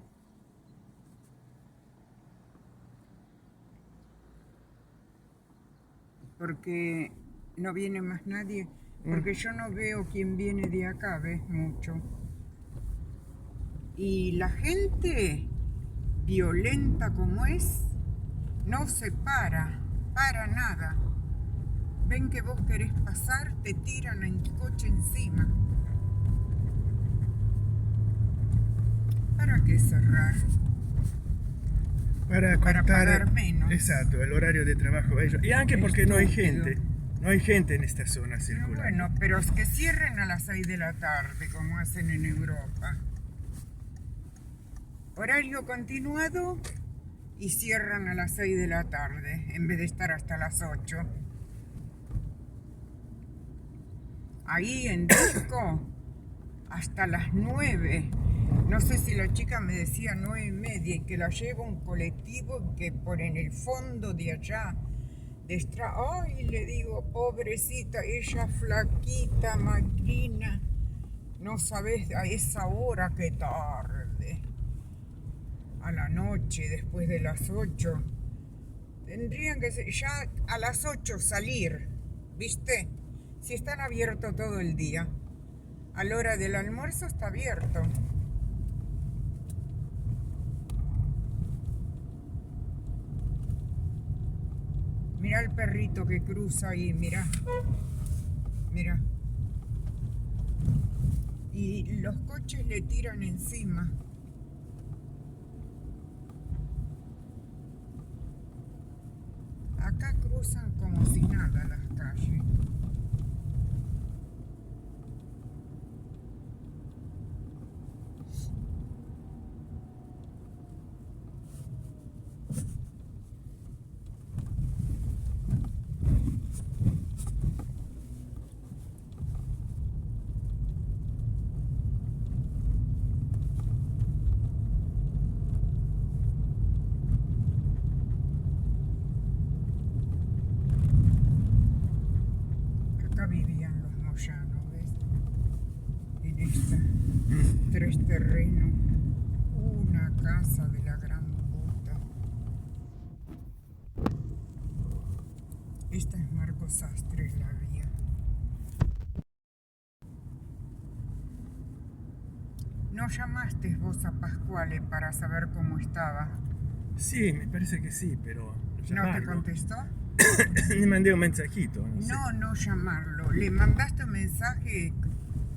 [SPEAKER 2] Porque no viene más nadie. Porque yo no veo quién viene de acá, ¿ves? Mucho. Y la gente, violenta como es, no se para nada. Ven que vos querés pasar, te tiran el coche encima. ¿Para qué cerrar?
[SPEAKER 1] Para cortar,
[SPEAKER 2] pagar menos.
[SPEAKER 1] Exacto, el horario de trabajo de ellos. Y anche porque no hay
[SPEAKER 2] Estúpido.
[SPEAKER 1] gente. No hay gente en esta zona circulando.
[SPEAKER 2] Bueno, pero es que cierren a las 6 de la tarde, como hacen en Europa. Horario continuado y cierran a las 6 de la tarde, en vez de estar hasta las 8. Ahí en Disco, hasta las 9. No sé si la chica me decía 9:30 y que la lleva un colectivo que por en el fondo de allá, ay, le digo, pobrecita, ella flaquita, magrina, no sabes a esa hora qué tarde, a la noche, después de las 8, tendrían que ser, ya a las 8 salir, ¿viste? Si están abiertos todo el día, a la hora del almuerzo está abierto. Mira el perrito que cruza ahí, mira. Mira. Y los coches le tiran encima. Acá cruzan como si nada las calles. Acá vivían los moyanos, ¿ves? En esta 3 terrenos, una casa de la gran puta. Esta es Marcos Sastre, la vía. ¿No llamaste vos a Pascuale para saber cómo estaba?
[SPEAKER 1] Sí, me parece que sí, pero
[SPEAKER 2] ¿No te
[SPEAKER 1] llamarlo.
[SPEAKER 2] contestó?
[SPEAKER 1] Le mandé un mensajito. No sé.
[SPEAKER 2] No llamarlo. ¿Le mandaste un mensaje?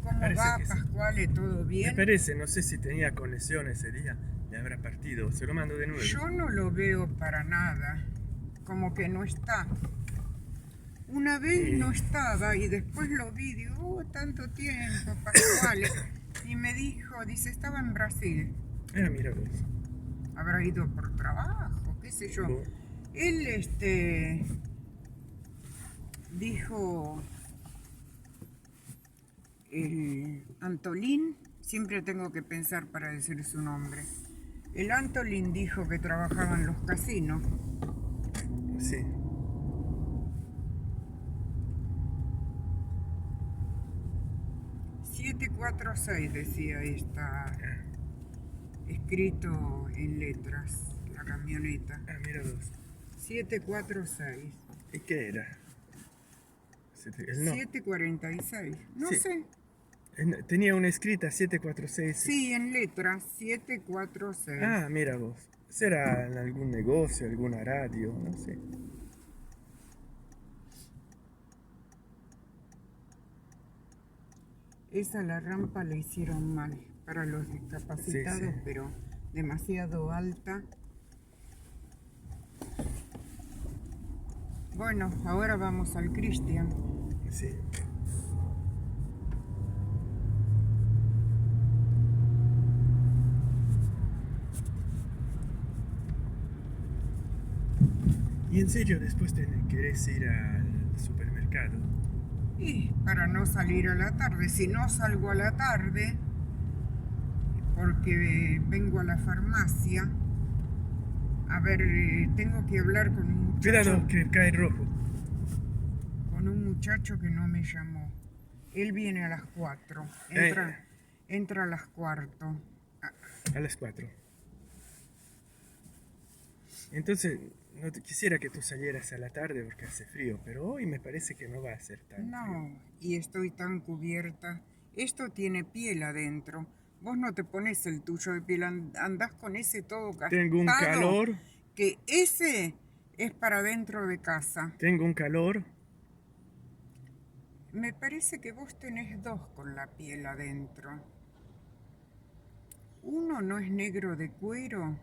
[SPEAKER 2] ¿Cómo
[SPEAKER 1] Parece
[SPEAKER 2] va,
[SPEAKER 1] que sí.
[SPEAKER 2] Pascuale? ¿Todo
[SPEAKER 1] Me
[SPEAKER 2] bien?
[SPEAKER 1] parece, no sé si tenía conexión ese día. Le habrá partido. Se lo mando de nuevo.
[SPEAKER 2] Yo no lo veo para nada. Como que no está. Una vez no estaba y después lo vi. Digo, tanto tiempo, Pascuale. Y me dice, estaba en Brasil.
[SPEAKER 1] Mira vos.
[SPEAKER 2] Habrá ido por trabajo, qué sé yo.
[SPEAKER 1] Vos.
[SPEAKER 2] Él, dijo, el Antolín, siempre tengo que pensar para decir su nombre. El Antolín dijo que trabajaba en los casinos.
[SPEAKER 1] Sí.
[SPEAKER 2] ...746 decía esta, escrito en letras, la camioneta.
[SPEAKER 1] Mira vos.
[SPEAKER 2] 746.
[SPEAKER 1] ¿Y qué era? No.
[SPEAKER 2] 746. No
[SPEAKER 1] Sí.
[SPEAKER 2] sé.
[SPEAKER 1] Tenía una escrita 746.
[SPEAKER 2] Sí, en letras, 746.
[SPEAKER 1] Ah, mira vos. ¿Será en algún negocio, alguna radio? No sé.
[SPEAKER 2] Esa la rampa la hicieron mal para los discapacitados,
[SPEAKER 1] Sí, sí.
[SPEAKER 2] pero demasiado alta. Bueno, ahora vamos al Cristian.
[SPEAKER 1] Sí. ¿Y en serio después querés ir al supermercado?
[SPEAKER 2] Y para no salir a la tarde, si no salgo a la tarde, porque vengo a la farmacia. A ver, tengo que hablar con un muchacho.
[SPEAKER 1] Cuidado, que cae rojo.
[SPEAKER 2] Con un muchacho que no me llamó. Él viene a las 4. Entra a las 4.
[SPEAKER 1] A las 4. Entonces, no quisiera que tú salieras a la tarde porque hace frío, pero hoy me parece que no va a ser tan frío.
[SPEAKER 2] No, y estoy tan cubierta. Esto tiene piel adentro. Vos no te pones el tuyo de piel, andás con ese todo gastado.
[SPEAKER 1] Tengo un calor.
[SPEAKER 2] Que ese es para dentro de casa.
[SPEAKER 1] Tengo un calor.
[SPEAKER 2] Me parece que vos tenés dos con la piel adentro. Uno no es negro de cuero.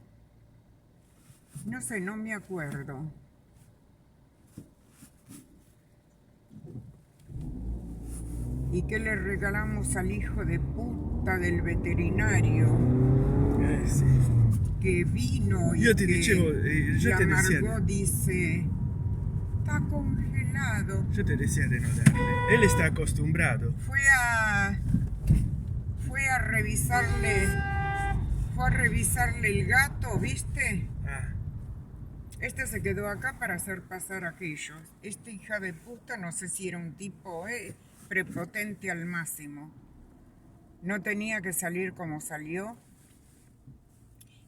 [SPEAKER 2] No sé, no me acuerdo. ¿Y qué le regalamos al hijo de puta del veterinario?
[SPEAKER 1] Sí.
[SPEAKER 2] Que vino y
[SPEAKER 1] Io ti
[SPEAKER 2] que
[SPEAKER 1] dicevo, yo te decía,
[SPEAKER 2] Margot dice, está congelado.
[SPEAKER 1] yo te decía de no darle. Él está acostumbrado.
[SPEAKER 2] Fue a revisarle el gato, ¿viste?
[SPEAKER 1] Ah,
[SPEAKER 2] Este se quedó acá para hacer pasar a aquellos. Esta hija de puta, no sé si era un tipo prepotente al máximo. No tenía que salir como salió.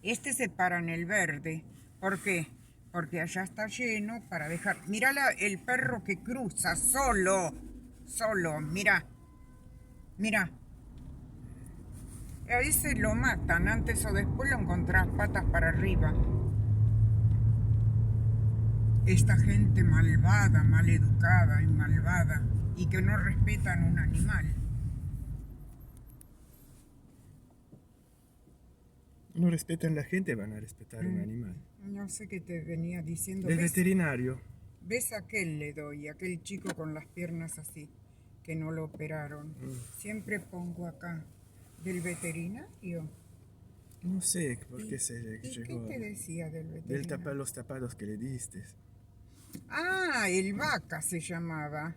[SPEAKER 2] Este se para en el verde. ¿Por qué? Porque allá está lleno para dejar... Mirá el perro que cruza solo. Solo, mirá. Mirá. A ese lo matan. Antes o después lo encontrás patas para arriba. Esta gente malvada, maleducada y malvada. Y que no respetan un animal.
[SPEAKER 1] no respetan la gente, van a respetar un animal.
[SPEAKER 2] No sé qué te venía diciendo.
[SPEAKER 1] Del veterinario.
[SPEAKER 2] ¿Ves aquel le doy? Aquel chico con las piernas así, que no lo operaron. Siempre pongo acá. ¿Del veterinario?
[SPEAKER 1] No sé por qué se
[SPEAKER 2] ¿Y
[SPEAKER 1] llegó.
[SPEAKER 2] qué te decía del veterinario?
[SPEAKER 1] Del los tapados que le diste.
[SPEAKER 2] Ah, el Vaca se llamaba.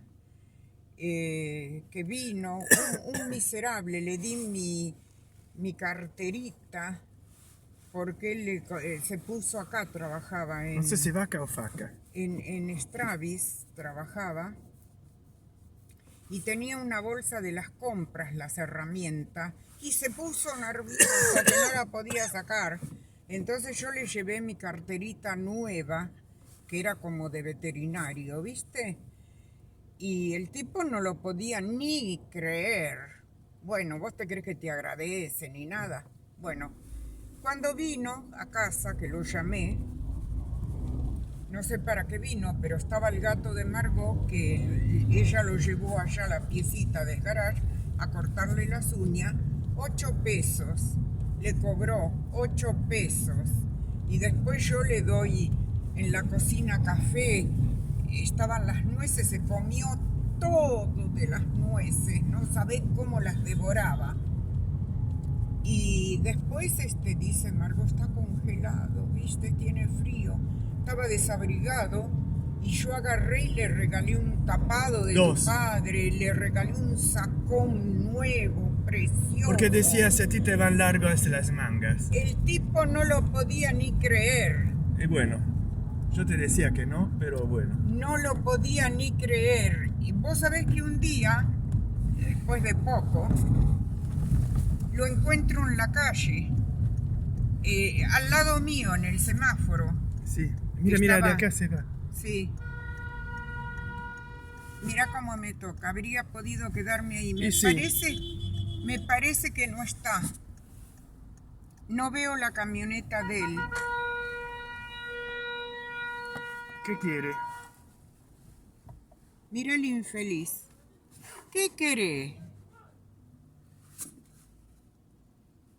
[SPEAKER 2] Que vino, un miserable, le di mi carterita, porque él se puso acá, trabajaba en...
[SPEAKER 1] No sé si vaca o faca.
[SPEAKER 2] En Stravis trabajaba y tenía una bolsa de las compras, las herramientas, y se puso nervioso que no la podía sacar. Entonces yo le llevé mi carterita nueva, que era como de veterinario, ¿viste? Y el tipo no lo podía ni creer. Bueno, ¿vos te crees que te agradece ni nada? Bueno, cuando vino a casa, que lo llamé, no sé para qué vino, pero estaba el gato de Margot, que ella lo llevó allá a la piecita del garage a cortarle las uñas, 8 pesos. Le cobró 8 pesos. Y después yo le doy en la cocina café, estaban las nueces, se comió todo de las nueces, no sabés cómo las devoraba. Y después dice, Margot está congelado, ¿viste? Tiene frío. Estaba desabrigado y yo agarré y le regalé un tapado de tu padre, le regalé un sacón nuevo, precioso.
[SPEAKER 1] Porque decías, a ti te van largas las mangas.
[SPEAKER 2] El tipo no lo podía ni creer.
[SPEAKER 1] Y bueno, yo te decía que no, pero bueno.
[SPEAKER 2] No lo podía ni creer. Y vos sabés que un día, después de poco, lo encuentro en la calle, al lado mío, en el semáforo.
[SPEAKER 1] Sí, mira, de acá se va.
[SPEAKER 2] Sí. Mira cómo me toca. Habría podido quedarme ahí. Me parece que no está. No veo la camioneta de él.
[SPEAKER 1] ¿Qué quiere?
[SPEAKER 2] Mira el infeliz. ¿Qué quiere?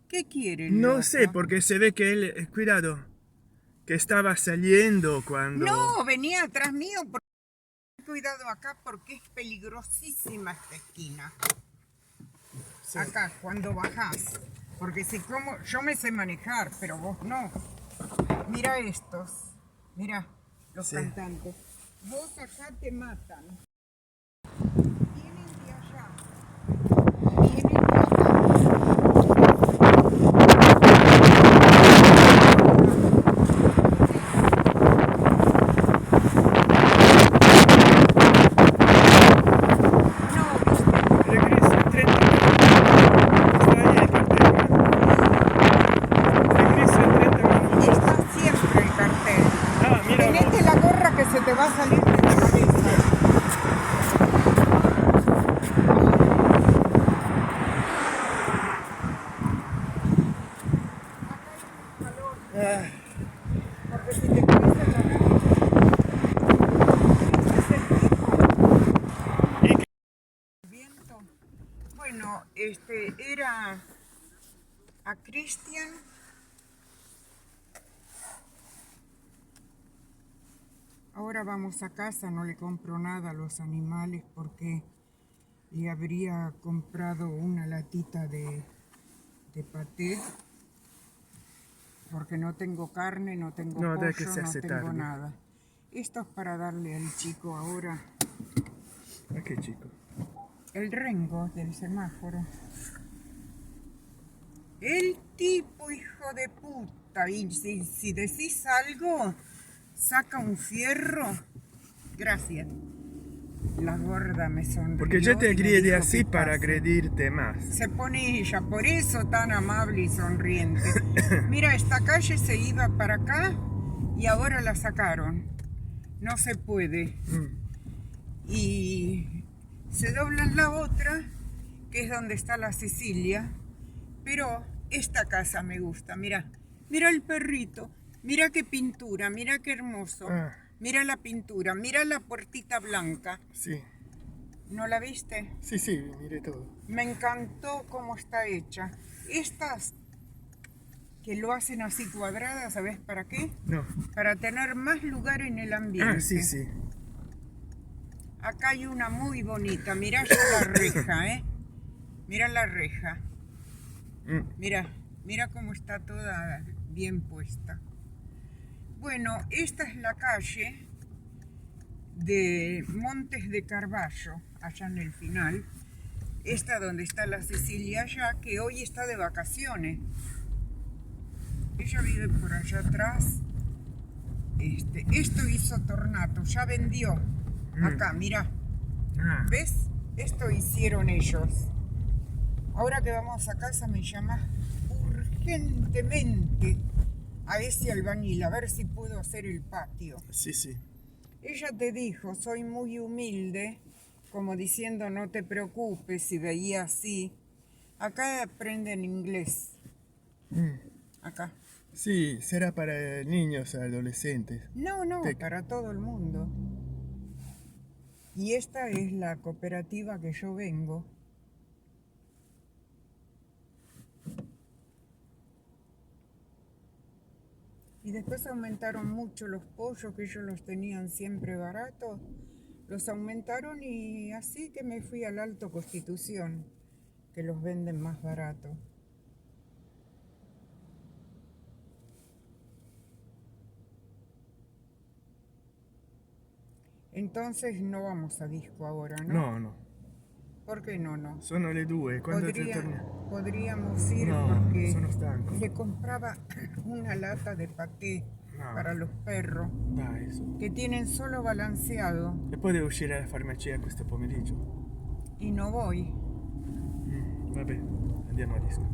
[SPEAKER 2] ¿Qué quiere?
[SPEAKER 1] No sé, porque se ve que él, cuidado, que estaba saliendo cuando...
[SPEAKER 2] No, venía atrás mío. Cuidado acá porque es peligrosísima esta esquina. Sí. Acá, cuando bajás. Porque si como yo me sé manejar, pero vos no. Mira estos. Mira, los cantantes. Vos acá te matan. Vienen de allá. Vienen de allá. Era a Cristian. Ahora vamos a casa, no le compro nada a los animales porque le habría comprado una latita de paté. Porque no tengo carne, no tengo
[SPEAKER 1] No, dai
[SPEAKER 2] pollo,
[SPEAKER 1] che si
[SPEAKER 2] no
[SPEAKER 1] hace
[SPEAKER 2] tengo
[SPEAKER 1] tardi.
[SPEAKER 2] nada. Esto es para darle al chico ahora
[SPEAKER 1] Ma che chico?
[SPEAKER 2] el rengo del semáforo. El tipo, hijo de puta. Y si decís algo, saca un fierro. Gracias. La gorda me sonrió.
[SPEAKER 1] Porque yo te
[SPEAKER 2] y me
[SPEAKER 1] aggredi
[SPEAKER 2] dijo
[SPEAKER 1] así
[SPEAKER 2] que
[SPEAKER 1] para
[SPEAKER 2] pase.
[SPEAKER 1] agredirte más.
[SPEAKER 2] Se pone ella, por eso tan amable y sonriente. Mira, esta calle se iba para acá y ahora la sacaron. No se puede. Y se dobla en la otra, que es donde está la Sicilia. Pero esta casa me gusta, mira. Mira el perrito, mira qué pintura, mira qué hermoso.
[SPEAKER 1] Ah.
[SPEAKER 2] Mira la pintura, mira la puertita blanca.
[SPEAKER 1] Sì,
[SPEAKER 2] ¿No la viste?
[SPEAKER 1] sì, sì, mire todo.
[SPEAKER 2] Me encantó cómo está hecha. Estas que lo hacen así cuadradas, ¿sabes para qué?
[SPEAKER 1] No.
[SPEAKER 2] Para tener más lugar en el ambiente.
[SPEAKER 1] Ah, sì, sì.
[SPEAKER 2] Acá hay una muy bonita. Mirá ya la reja, ¿eh? Mira la reja. Mira cómo está toda bien puesta. Bueno, esta es la calle de Montes de Carballo, allá en el final. Esta donde está la Sicilia allá, que hoy está de vacaciones. Ella vive por allá atrás. Esto hizo Tornato, ya vendió. Acá, mira.
[SPEAKER 1] Ah,
[SPEAKER 2] ¿Ves? Esto hicieron ellos. Ahora que vamos a casa me llamas urgentemente a ese albañil, a ver si puedo hacer el patio.
[SPEAKER 1] sì, sì.
[SPEAKER 2] Ella te dijo, soy muy humilde, como diciendo no te preocupes, si veía así. Acá aprenden inglés. Acá.
[SPEAKER 1] Sì, sarà para niños, adolescentes.
[SPEAKER 2] No,
[SPEAKER 1] Teca.
[SPEAKER 2] para todo el mundo. Y esta es la cooperativa que yo vengo. Y después aumentaron mucho los pollos, que ellos los tenían siempre baratos. Los aumentaron y así que me fui al Alto Constitución, que los venden más barato. Entonces no vamos a disco ahora, ¿no?
[SPEAKER 1] No, no.
[SPEAKER 2] ¿Por qué no?
[SPEAKER 1] Sono le 2. Quando ti torni?
[SPEAKER 2] Podríamos ir
[SPEAKER 1] No,
[SPEAKER 2] porque
[SPEAKER 1] sono stanco.
[SPEAKER 2] le compraba una lata de paté
[SPEAKER 1] No.
[SPEAKER 2] para los perros
[SPEAKER 1] Dai, su.
[SPEAKER 2] que tienen solo balanceado
[SPEAKER 1] E poi devo uscire alla farmacia questo pomeriggio.
[SPEAKER 2] y no voy.
[SPEAKER 1] Vabbè, andiamo a disco.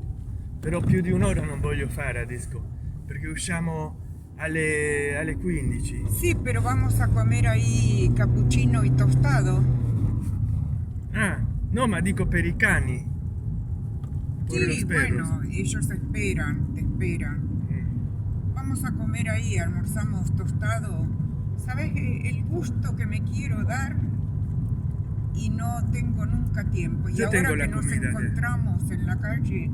[SPEAKER 1] Però più di un'ora non voglio fare a disco, perché usciamo alle 15.
[SPEAKER 2] Sí, pero vamos a comer ahí cappuccino y tostado.
[SPEAKER 1] Ah, no, ma dico per i cani. Por
[SPEAKER 2] Sí,
[SPEAKER 1] los perros.
[SPEAKER 2] bueno, ellos te esperan. Vamos a comer ahí, almorzamos tostado. ¿Sabes el gusto que me quiero dar? Y no tengo nunca tiempo. Y
[SPEAKER 1] Yo
[SPEAKER 2] ahora
[SPEAKER 1] tengo la
[SPEAKER 2] que nos
[SPEAKER 1] comida ya.
[SPEAKER 2] encontramos en la calle,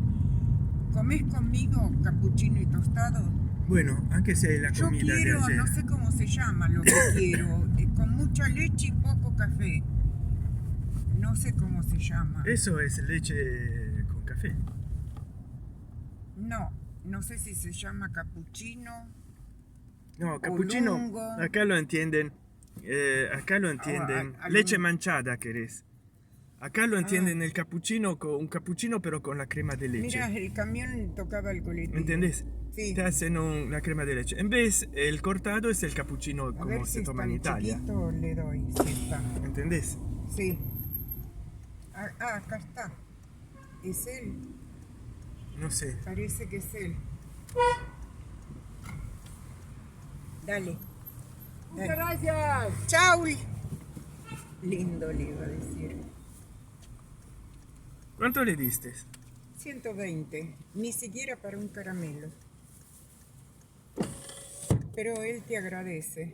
[SPEAKER 2] ¿comés conmigo cappuccino y tostado?
[SPEAKER 1] Bueno, anche se è la
[SPEAKER 2] Yo
[SPEAKER 1] comida de
[SPEAKER 2] quiero,
[SPEAKER 1] ayer.
[SPEAKER 2] no sé cómo se llama lo que quiero, con mucha leche y poco café. No sé cómo se llama.
[SPEAKER 1] Eso es leche con café.
[SPEAKER 2] No sé si se llama cappuccino.
[SPEAKER 1] No, cappuccino,
[SPEAKER 2] lungo.
[SPEAKER 1] acá lo entienden. Leche manchada, querés. Acá lo entienden el cappuccino, un cappuccino pero con la crema de leche.
[SPEAKER 2] Mira, el camión tocaba el colectivo.
[SPEAKER 1] ¿Me entendés?
[SPEAKER 2] Sí.
[SPEAKER 1] Te hacen la crema de leche. En vez, el cortado es el cappuccino
[SPEAKER 2] A
[SPEAKER 1] como
[SPEAKER 2] ver
[SPEAKER 1] se
[SPEAKER 2] si
[SPEAKER 1] toma
[SPEAKER 2] está
[SPEAKER 1] en Italia.
[SPEAKER 2] chiquito, le doy. Sí, está.
[SPEAKER 1] ¿Me entendés?
[SPEAKER 2] Sí. Acá está. Es él.
[SPEAKER 1] No sé.
[SPEAKER 2] Parece que es él. Dale.
[SPEAKER 5] Muchas gracias.
[SPEAKER 2] Chau. Lindo le iba a decir.
[SPEAKER 1] ¿Cuánto le diste?
[SPEAKER 2] 120. Ni siquiera para un caramelo. Pero él te agradece.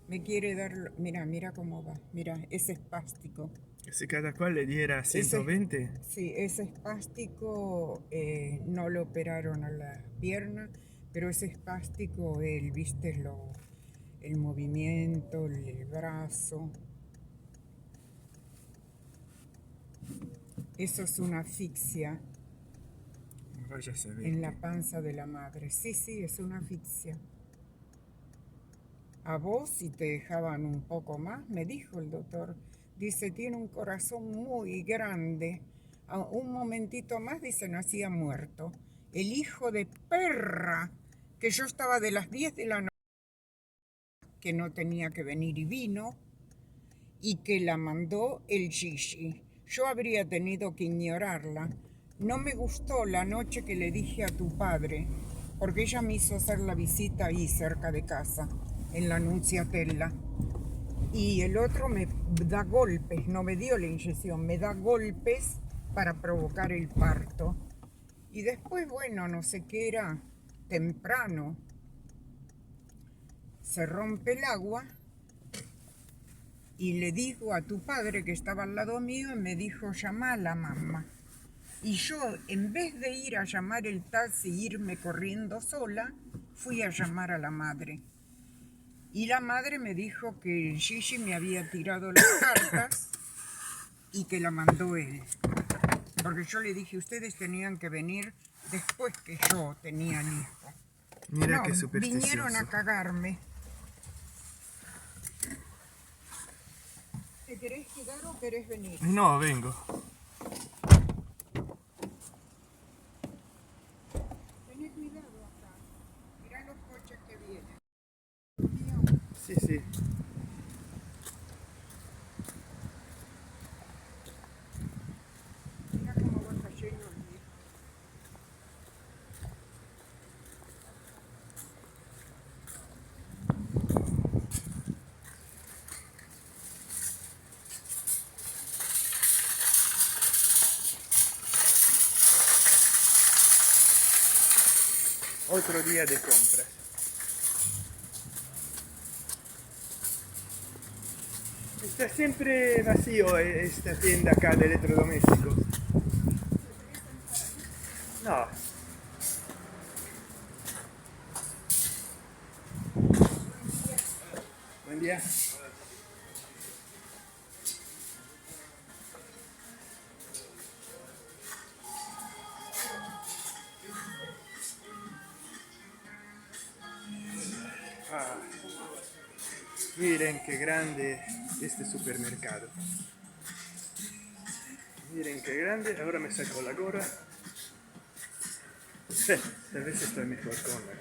[SPEAKER 2] Me quiere dar... Mira, mira cómo va. Mira, es espástico.
[SPEAKER 1] Si cada cual le diera 120.
[SPEAKER 2] Sí, es espástico, no le operaron a la pierna, pero es espástico, él, viste, el movimiento, el brazo. Eso es una asfixia
[SPEAKER 1] Váyase a ver.
[SPEAKER 2] en la panza de la madre. Sí, sí, es una asfixia. A vos, si te dejaban un poco más, me dijo el doctor, dice, tiene un corazón muy grande. A un momentito más, dice, nacía muerto. El hijo de perra, que yo estaba de las 10 de la noche, que no tenía que venir y vino, y que la mandó el Gigi. Yo habría tenido que ignorarla. No me gustó la noche que le dije a tu padre, porque ella me hizo hacer la visita ahí cerca de casa, en la Nunciatella. Y el otro me da golpes, no me dio la inyección, me da golpes para provocar el parto. Y después, bueno, no sé qué era, temprano, se rompe el agua y le digo a tu padre que estaba al lado mío y me dijo, llama a la mamá. Y yo, en vez de ir a llamar el taxi e irme corriendo sola, fui a llamar a la madre. Y la madre me dijo que Gigi me había tirado las cartas y que la mandó él. Porque yo le dije, ustedes tenían que venir después que yo tenía el hijo.
[SPEAKER 1] Mira
[SPEAKER 2] No,
[SPEAKER 1] qué supersticioso.
[SPEAKER 2] vinieron a cagarme. ¿Te querés quedar o querés venir?
[SPEAKER 1] No, vengo.
[SPEAKER 2] Tené cuidado acá. Mirá los coches que vienen.
[SPEAKER 1] Sí, sí.
[SPEAKER 2] Mirá cómo va cayendo el día.
[SPEAKER 1] Otro día de compras. Está siempre vacío esta tienda acá de electrodomésticos. No. Buen día. Ah, miren qué grande este supermercado. Miren qué grande. Ahora me saco la gorra. Tal vez estoy mejor con la gorra.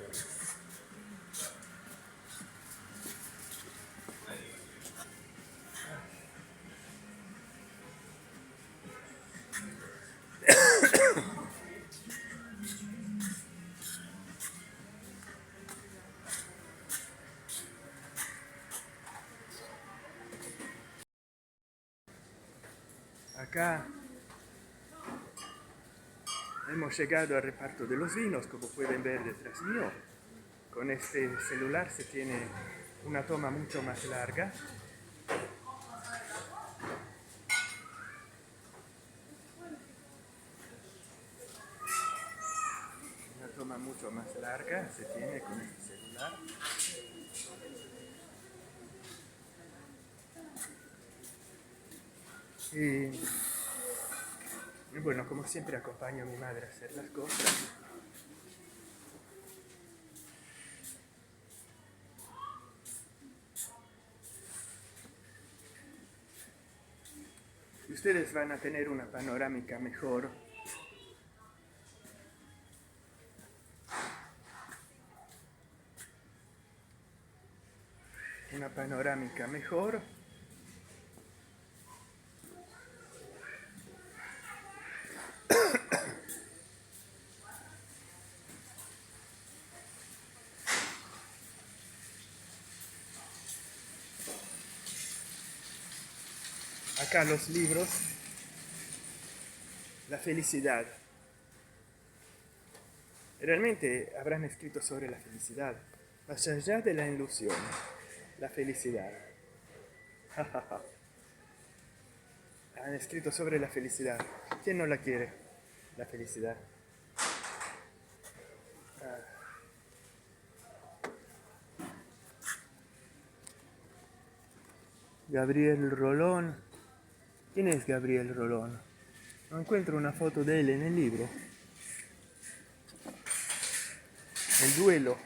[SPEAKER 1] Acá hemos llegado al reparto de los vinos, como pueden ver detrás mío. Con este celular se tiene una toma mucho más larga. Una toma mucho más larga se tiene con este celular. Y bueno, como siempre acompaño a mi madre a hacer las cosas. Y ustedes van a tener una panorámica mejor. Una panorámica mejor. Acá los libros. La felicidad. Realmente habrán escrito sobre la felicidad, más allá de la ilusión. la felicidad. Han escrito sobre la felicidad. ¿Quién no la quiere? La felicidad. Gabriel Rolón. ¿Quién es Gabriel Rolón? No encuentro una foto de él en el libro. El duelo.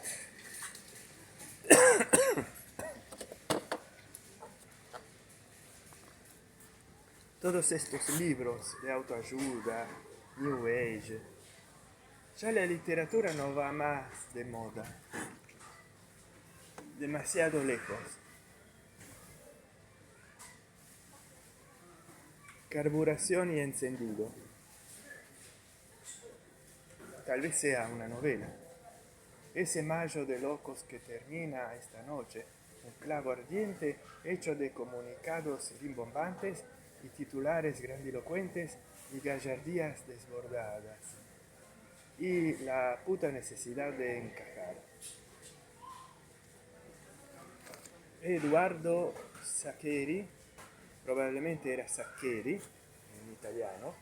[SPEAKER 1] Todos estos libros de autoayuda, New Age, ya la literatura no va más de moda, demasiado lejos. Carburación y encendido. Tal vez sea una novela. Ese mayo de locos que termina esta noche, un clavo ardiente hecho de comunicados rimbombantes y titulares grandilocuentes y gallardías desbordadas. Y la puta necesidad de encajar. Eduardo Saccheri, probablemente era Saccheri en italiano,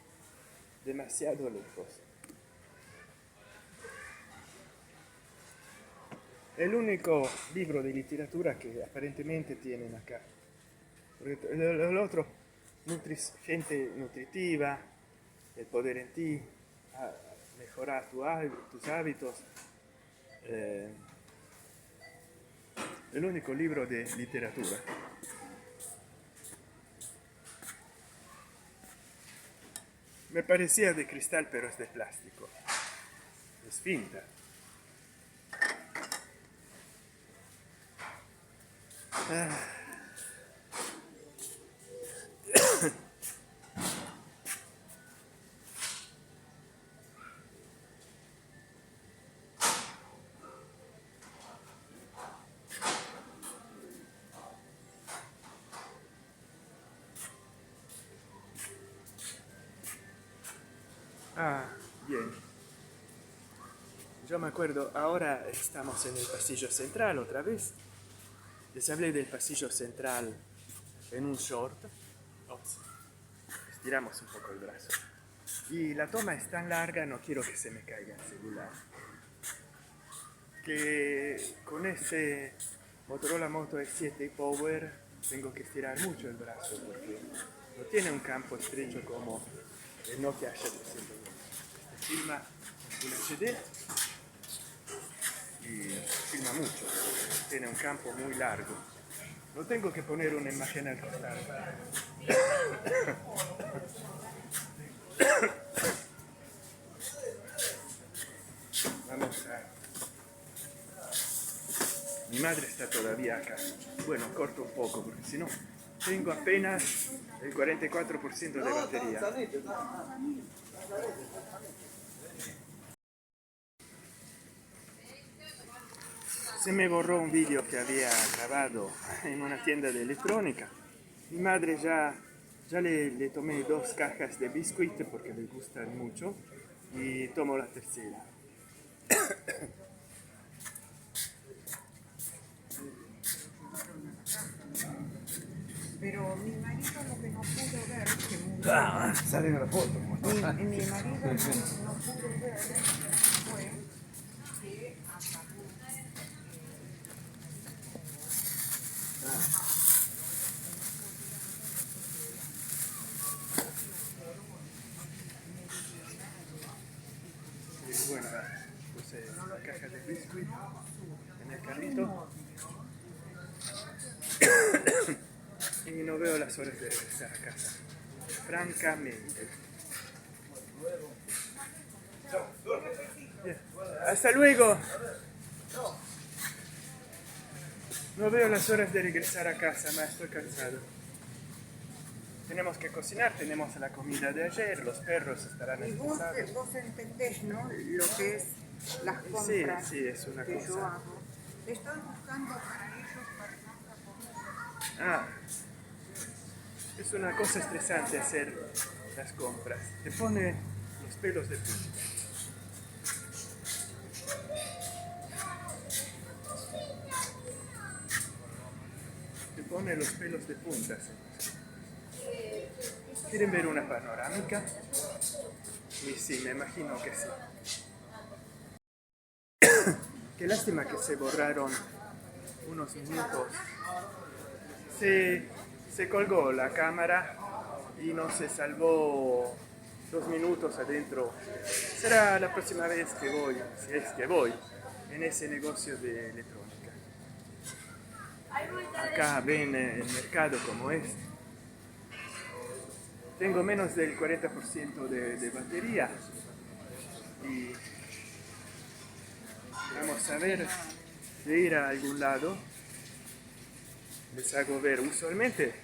[SPEAKER 1] demasiado lejos. El único libro de literatura que aparentemente tienen acá. Porque el otro, gente nutritiva, el poder en ti, mejorar tus hábitos. El único libro de literatura. Me parecía de cristal, pero es de plástico. Es finta. Bien. Yo me acuerdo, ahora estamos en el pasillo central otra vez. Les hablé del pasillo central en un short. Ops. Estiramos un poco el brazo. Y la toma es tan larga, no quiero que se me caiga el celular. Que con este Motorola Moto E7 Power tengo que estirar mucho el brazo porque no tiene un campo estrecho como el Nokia H320. Este filma un HD y filma mucho, tiene un campo muy largo. No tengo que poner una imagen al costado. Vamos a... Mi madre está todavía acá. Bueno, corto un poco porque si no tengo apenas el 44% de batería. Se me borró un vídeo que había grabado en una tienda de electrónica. Mi madre ya le tomé 2 cajas de biscuit porque le gustan mucho y tomo la tercera.
[SPEAKER 2] Pero mi marido lo que no pudo ver, que murió,
[SPEAKER 1] Sale en la foto.
[SPEAKER 2] mi marido no pudo ver fue que acabó.
[SPEAKER 1] Y bueno, puse la caja de biscuit en el carrito. Y no veo las horas de regresar a casa. Francamente. Bien. Hasta luego. No veo las horas de regresar a casa, más estoy cansado. Tenemos que cocinar, tenemos la comida de ayer, los perros estarán
[SPEAKER 2] Y vos
[SPEAKER 1] estresados.
[SPEAKER 2] entendés, ¿no? Lo que es las
[SPEAKER 1] Sí,
[SPEAKER 2] compras
[SPEAKER 1] sí, es una
[SPEAKER 2] que yo
[SPEAKER 1] cosa.
[SPEAKER 2] hago. Estoy buscando para ellos para
[SPEAKER 1] Ah, es una cosa estresante hacer las compras. Te pone los pelos de punta. pone los pelos de punta. ¿Quieren ver una panorámica? Y sí, me imagino que sí. Qué lástima que se borraron unos minutos. Se colgó la cámara y no se salvó 2 minutos adentro. Será la próxima vez que voy, si es que voy, en ese negocio de electrónica. Acá ven el mercado como es. Tengo menos del 40% de batería y vamos a ver de ir a algún lado. Les hago ver, usualmente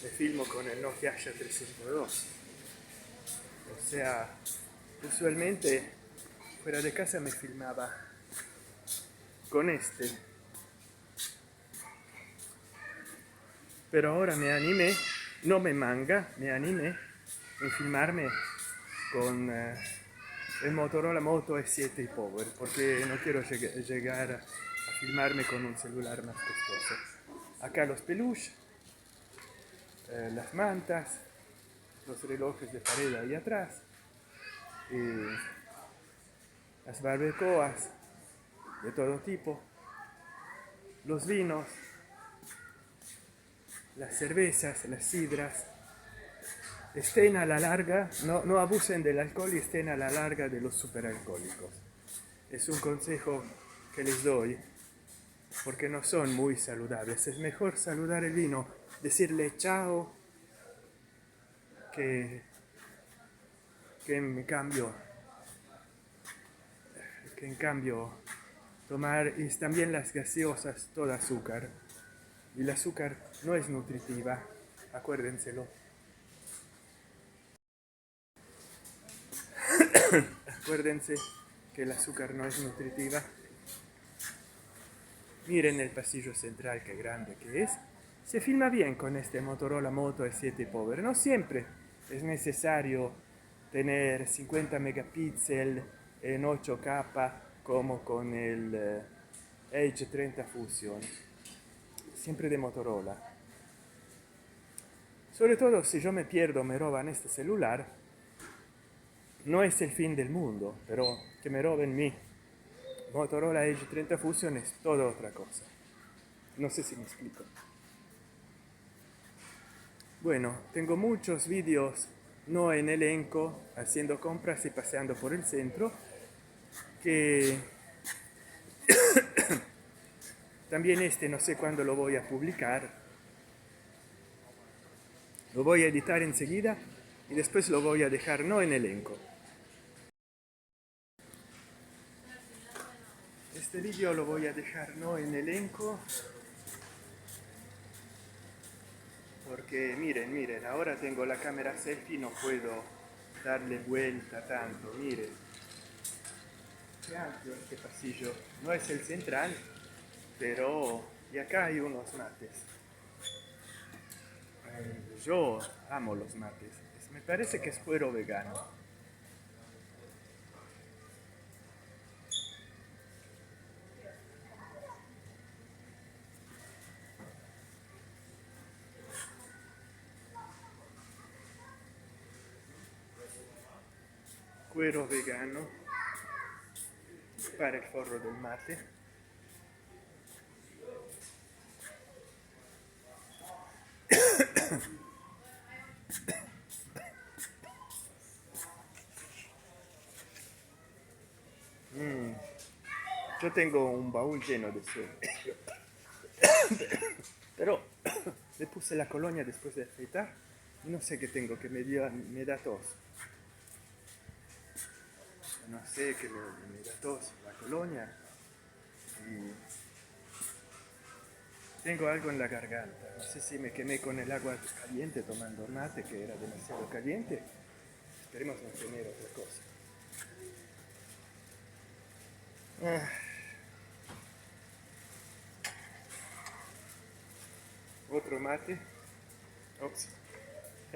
[SPEAKER 1] me filmo con el Nokia Asha 352. O sea, usualmente fuera de casa me filmaba con este. Pero ahora me animé, no me manga, me animé en filmarme con el Motorola Moto E7 Power, porque no quiero llegar a filmarme con un celular más costoso. Acá los peluches, las mantas, los relojes de pared ahí atrás, las barbacoas de todo tipo, los vinos, las cervezas, las sidras. Estén a la larga, no abusen del alcohol y estén a la larga de los superalcohólicos. Es un consejo que les doy, porque no son muy saludables. Es mejor saludar el vino, decirle chao, que en cambio tomar y también las gaseosas, todo azúcar. Y el azúcar no es nutritiva, acuérdenselo. Acuérdense que el azúcar no es nutritiva. Miren el pasillo central, qué grande que es. Se filma bien con este Motorola Moto E7 Power. No siempre es necesario tener 50 megapíxeles en 8K como con el Edge 30 Fusion. Siempre de Motorola. Sobre todo si yo me pierdo, me roban este celular, no es el fin del mundo, pero que me roben mi Motorola Edge 30 Fusion es toda otra cosa. No sé si me explico. Bueno, tengo muchos vídeos no en elenco, haciendo compras y paseando por el centro, que también no sé cuándo lo voy a publicar. Lo voy a editar enseguida y después lo voy a dejar no en elenco. Este vídeo lo voy a dejar no en elenco porque miren, ahora tengo la cámara selfie, no puedo darle vuelta tanto, miren. Qué amplio este pasillo, no es el central, pero y acá hay unos mates. Yo amo los mates, me parece que es cuero vegano. Cuero vegano para el forro del mate. Yo tengo un baúl lleno de suelo. Pero le puse la colonia después de afeitar y no sé qué tengo, que me da tos. No sé qué me da tos, la colonia. Y tengo algo en la garganta. No sé si me quemé con el agua caliente tomando mate, que era demasiado caliente. Esperemos no tener otra cosa. Otro mate. Ops,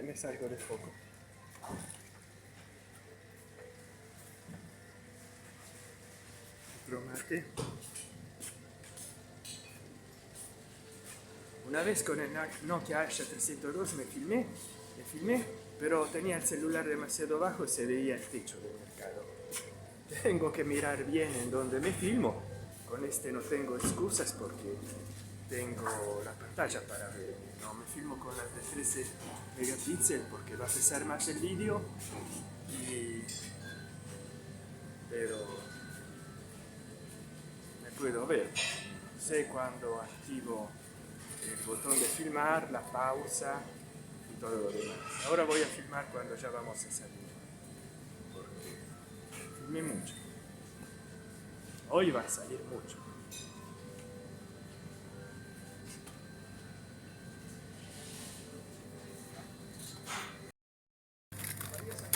[SPEAKER 1] me salgo de foco. Otro mate. Una vez con el Nokia Asha 302 me filmé, pero tenía el celular demasiado bajo y se veía el techo del mercado. Tengo que mirar bien en donde me filmo. Con este no tengo excusas porque tengo la pantalla para ver. No me filmo con las de 13 megapíxeles porque va a pesar más el vídeo. Pero me puedo ver. Sé cuando activo el botón de filmar, la pausa y todo lo demás. Ahora voy a filmar cuando ya vamos a salir. Porque filmé mucho. Hoy va a salir mucho.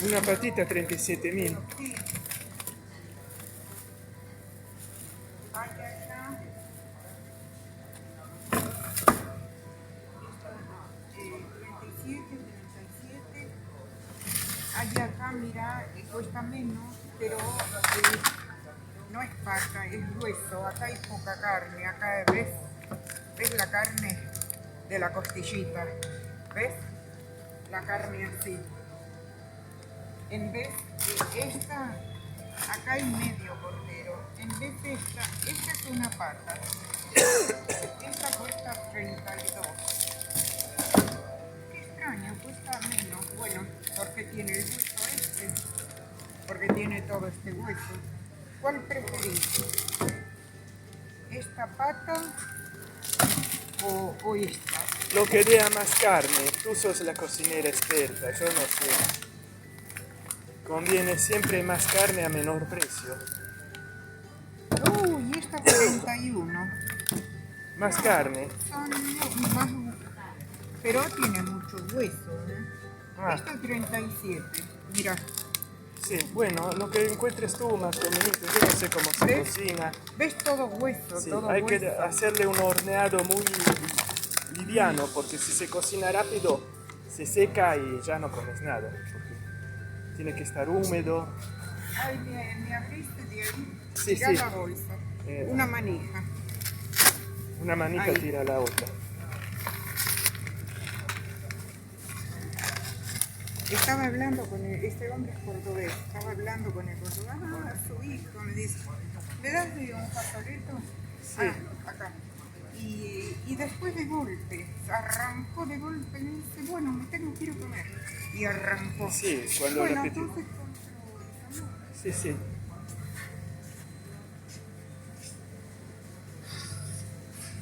[SPEAKER 1] Una patita 37.000.
[SPEAKER 2] Hay acá, 37. Hay acá, mira, cuesta menos, pero no es pata, es hueso. Acá hay poca carne. Acá ves la carne de la costillita. ¿Ves? La carne así. En vez de esta, acá hay medio cordero. En vez de esta es una pata. Esta cuesta 32. Qué extraño, cuesta menos. Bueno, porque tiene el hueso este. Porque tiene todo este hueso. ¿Cuál preferís? ¿Esta pata o esta?
[SPEAKER 1] Lo que dé a más carne. Tú sos la cocinera experta, yo no sé. Conviene siempre más carne a menor precio.
[SPEAKER 2] Uy, esta 41.
[SPEAKER 1] Más carne.
[SPEAKER 2] Son más, pero tiene mucho hueso, ¿eh?
[SPEAKER 1] Ah.
[SPEAKER 2] Esta 37. Mira,
[SPEAKER 1] Sí, bueno, lo que encuentres tú más conveniente. Yo no sé cómo se
[SPEAKER 2] ¿ves?
[SPEAKER 1] cocina.
[SPEAKER 2] ¿Ves todo hueso?
[SPEAKER 1] Sí,
[SPEAKER 2] Todo
[SPEAKER 1] hay
[SPEAKER 2] hueso.
[SPEAKER 1] que hacerle un horneado muy liviano porque si se cocina rápido se seca y ya no comes nada. Porque tiene que estar húmedo.
[SPEAKER 2] Ay, me abriste de ahí.
[SPEAKER 1] Sí,
[SPEAKER 2] Mirá
[SPEAKER 1] sí.
[SPEAKER 2] la bolsa.
[SPEAKER 1] Eh,
[SPEAKER 2] Una manija.
[SPEAKER 1] Una manita
[SPEAKER 2] Ahí.
[SPEAKER 1] tira la otra.
[SPEAKER 2] Estaba hablando con este hombre es cordobés. Estaba hablando con el cordobés. Ah, su hijo me dice, ¿me das de un pasoreto?
[SPEAKER 1] Sí.
[SPEAKER 2] Ah, acá. Y después de golpe, arrancó de golpe y me dice, bueno, me tengo que ir a comer. Y arrancó.
[SPEAKER 1] Sí, cuando
[SPEAKER 2] bueno,
[SPEAKER 1] repetí.
[SPEAKER 2] entonces compró esa, ¿no?
[SPEAKER 1] Sí, sí.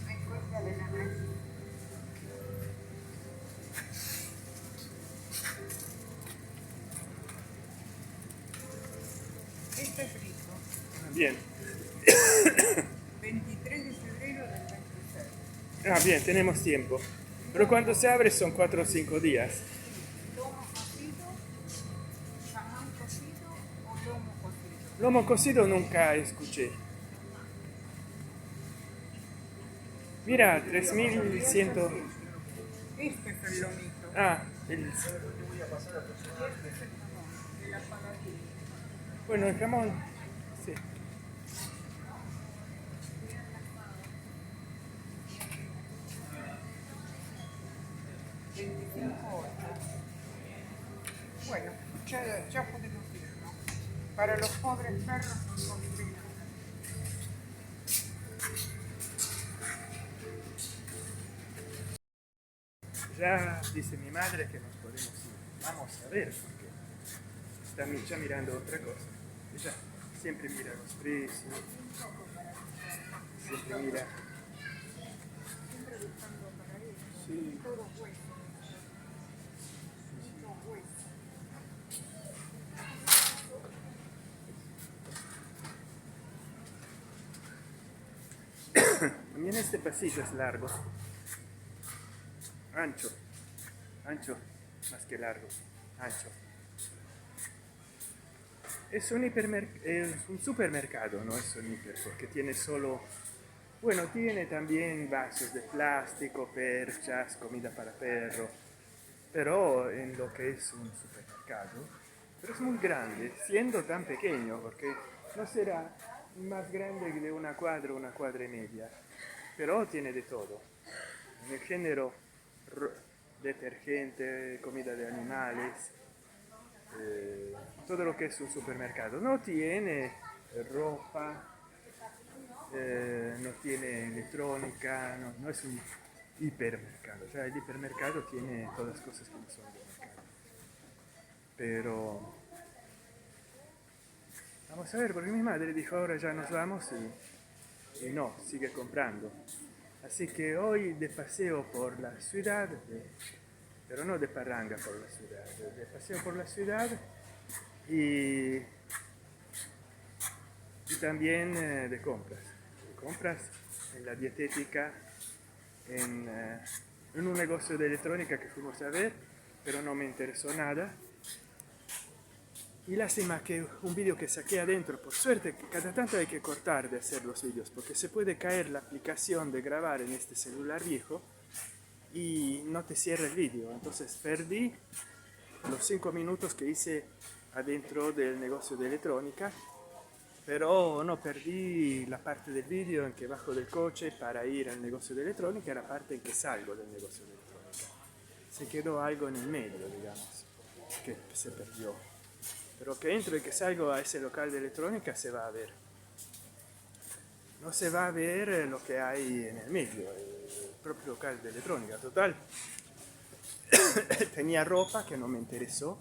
[SPEAKER 2] Me cuesta de la nariz. Este es rico.
[SPEAKER 1] Bien.
[SPEAKER 2] 23 de febrero del 26.
[SPEAKER 1] Ah, bien, tenemos tiempo. Pero cuando se abre son 4 o 5 días.
[SPEAKER 2] Lomo cocido, jamón cocido o lomo cocido.
[SPEAKER 1] Lomo cocido nunca escuché. Mira, 3100.
[SPEAKER 2] Este es el lomito.
[SPEAKER 1] Ah,
[SPEAKER 2] Este es el jamón de la paladina.
[SPEAKER 1] bueno, el jamón. Sí.
[SPEAKER 2] Bueno, ya podemos ir, ¿no? Para los pobres perros no conseguimos.
[SPEAKER 1] Ya dice mi madre que nos podemos ir. Vamos a ver, porque está ya mirando otra cosa. Ella siempre mira los precios. Siempre mira.
[SPEAKER 2] Siempre buscando para ellos.
[SPEAKER 1] Sí.
[SPEAKER 2] Todo hueso. Todo hueso.
[SPEAKER 1] También este pasillo es largo. Ancho. Ancho. Más que largo. Ancho. Es un supermercado, no es un hiper, porque tiene solo... Bueno, tiene también vasos de plástico, perchas, comida para perro, pero en lo que es un supermercado, pero es muy grande, siendo tan pequeño, porque no será más grande que de una cuadra y media, pero tiene de todo. en el género detergente, comida de animales, todo lo que es un supermercado. No tiene ropa, no tiene electrónica, no es un hipermercado. O sea, el hipermercado tiene todas las cosas que no son de mercado. Pero vamos a ver, porque mi madre dijo ahora ya nos vamos y no, sigue comprando. Así que hoy de paseo por la ciudad, pero no de parranga por la ciudad, de paseo por la ciudad y también de compras. De compras en la dietética, en un negocio de electrónica que fuimos a ver, pero no me interesó nada. Y lástima que un vídeo que saqué adentro, por suerte, que cada tanto hay que cortar de hacer los vídeos, porque se puede caer la aplicación de grabar en este celular viejo y no te cierra el vídeo. Entonces perdí los 5 minutos que hice adentro del negocio de electrónica, pero no perdí la parte del vídeo en que bajo del coche para ir al negocio de electrónica y la parte en que salgo del negocio de electrónica. Se quedó algo en el medio, digamos, que se perdió. Pero que entro y que salgo a ese local de electrónica se va a ver. No se va a ver lo que hay en el medio, el propio local de electrónica. Total, tenía ropa que no me interesó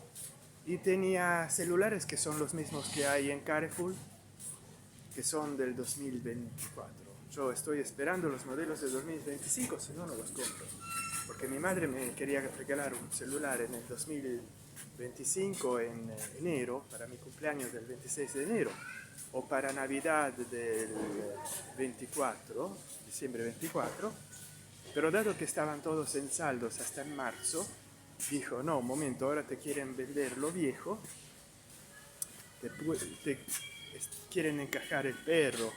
[SPEAKER 1] y tenía celulares que son los mismos que hay en Carrefour, que son del 2024. Yo estoy esperando los modelos de 2025, si no, no los compro. Porque mi madre me quería regalar un celular en el 2025 en enero, para mi cumpleaños del 26 de enero, o para Navidad del 24, diciembre 24, pero dado que estaban todos en saldos hasta en marzo, dijo, no, un momento, ahora te quieren vender lo viejo, te quieren encajar el perro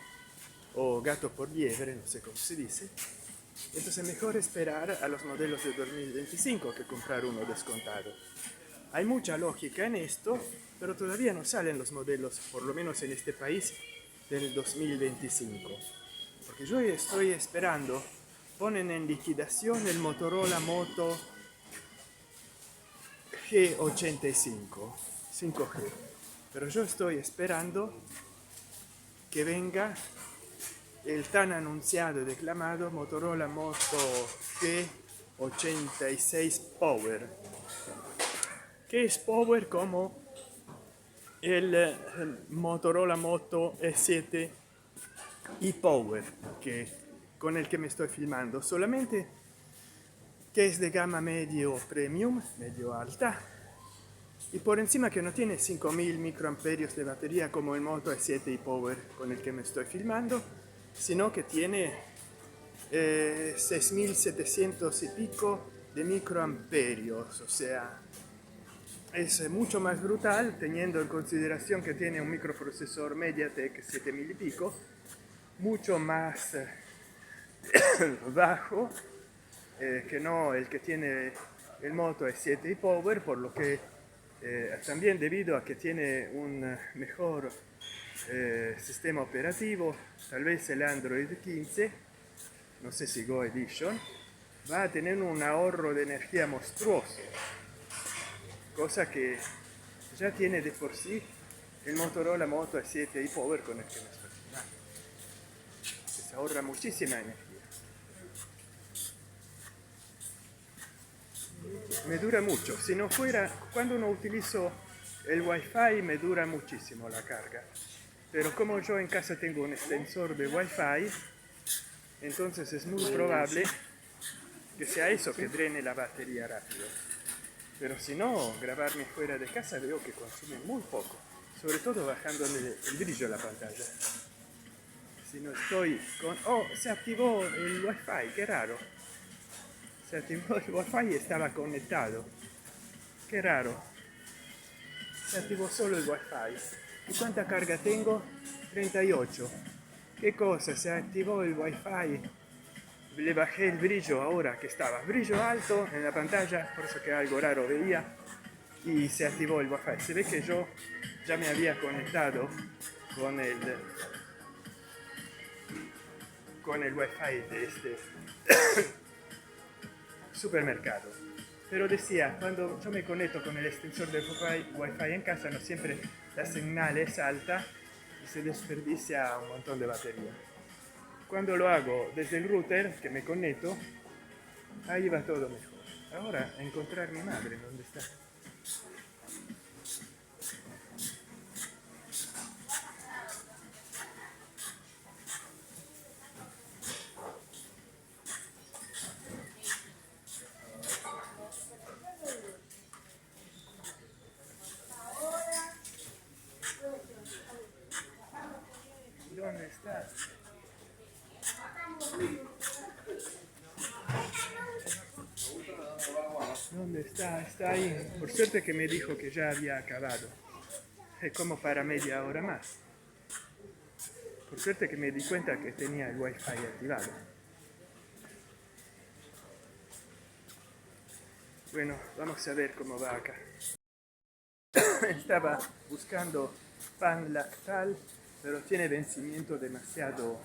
[SPEAKER 1] o gato por liebre, no sé cómo se dice. Entonces mejor esperar a los modelos de 2025 que comprar uno descontado. Hay mucha lógica en esto, pero todavía no salen los modelos, por lo menos en este país, del 2025. Porque yo estoy esperando, ponen en liquidación el Motorola Moto G85, 5G. Pero yo estoy esperando que venga el tan anunciado y declamado Motorola Moto G86 Power, que es Power como el Motorola Moto E7 y Power, con el que me estoy filmando, solamente que es de gama medio premium, medio alta, y por encima que no tiene 5000 microamperios de batería como el Moto E7 y Power con el que me estoy filmando, sino que tiene 6700 y pico de microamperios, o sea, es mucho más brutal teniendo en consideración que tiene un microprocesor MediaTek 7000 y pico, mucho más bajo que no el que tiene el Moto E7 y Power, por lo que también debido a que tiene un mejor sistema operativo, tal vez el Android 15, no sé si Go Edition, va a tener un ahorro de energía monstruoso, cosa que ya tiene de por sí el Motorola Moto E7 y Power con el que me estoy filmando, que se ahorra muchísima energía. Me dura mucho, si no fuera, cuando no utilizo el Wi-Fi me dura muchísimo la carga, pero como yo en casa tengo un extensor de Wi-Fi, entonces es muy probable que sea eso que drene la batería rápido. Pero si no, grabarme fuera de casa veo que consume muy poco, sobre todo bajando el brillo de la pantalla. Si no estoy con... ¡Oh! Se activó el Wi-Fi, qué raro. Se activó el Wi-Fi y estaba conectado. Qué raro. Se activó solo el Wi-Fi. ¿Y cuánta carga tengo? 38. ¿Qué cosa? Se activó el Wi-Fi. Le bajé el brillo ahora que estaba. Brillo alto en la pantalla, por eso que algo raro veía. Y se activó el Wi-Fi. Se ve que yo ya me había conectado con el Wi-Fi de este supermercado. Pero decía, cuando yo me conecto con el extensor de Wi-Fi en casa, no siempre la señal es alta y se desperdicia un montón de batería. Cuando lo hago desde el router que me conecto, ahí va todo mejor. Ahora, a encontrar mi madre, ¿dónde está? ¿Dónde está? ¿Dónde está? Está ahí. Por suerte que me dijo que ya había acabado. Es como para media hora más. Por suerte que me di cuenta que tenía el Wi-Fi activado. Bueno, vamos a ver cómo va acá. Estaba buscando pan lactal, pero tiene vencimiento demasiado.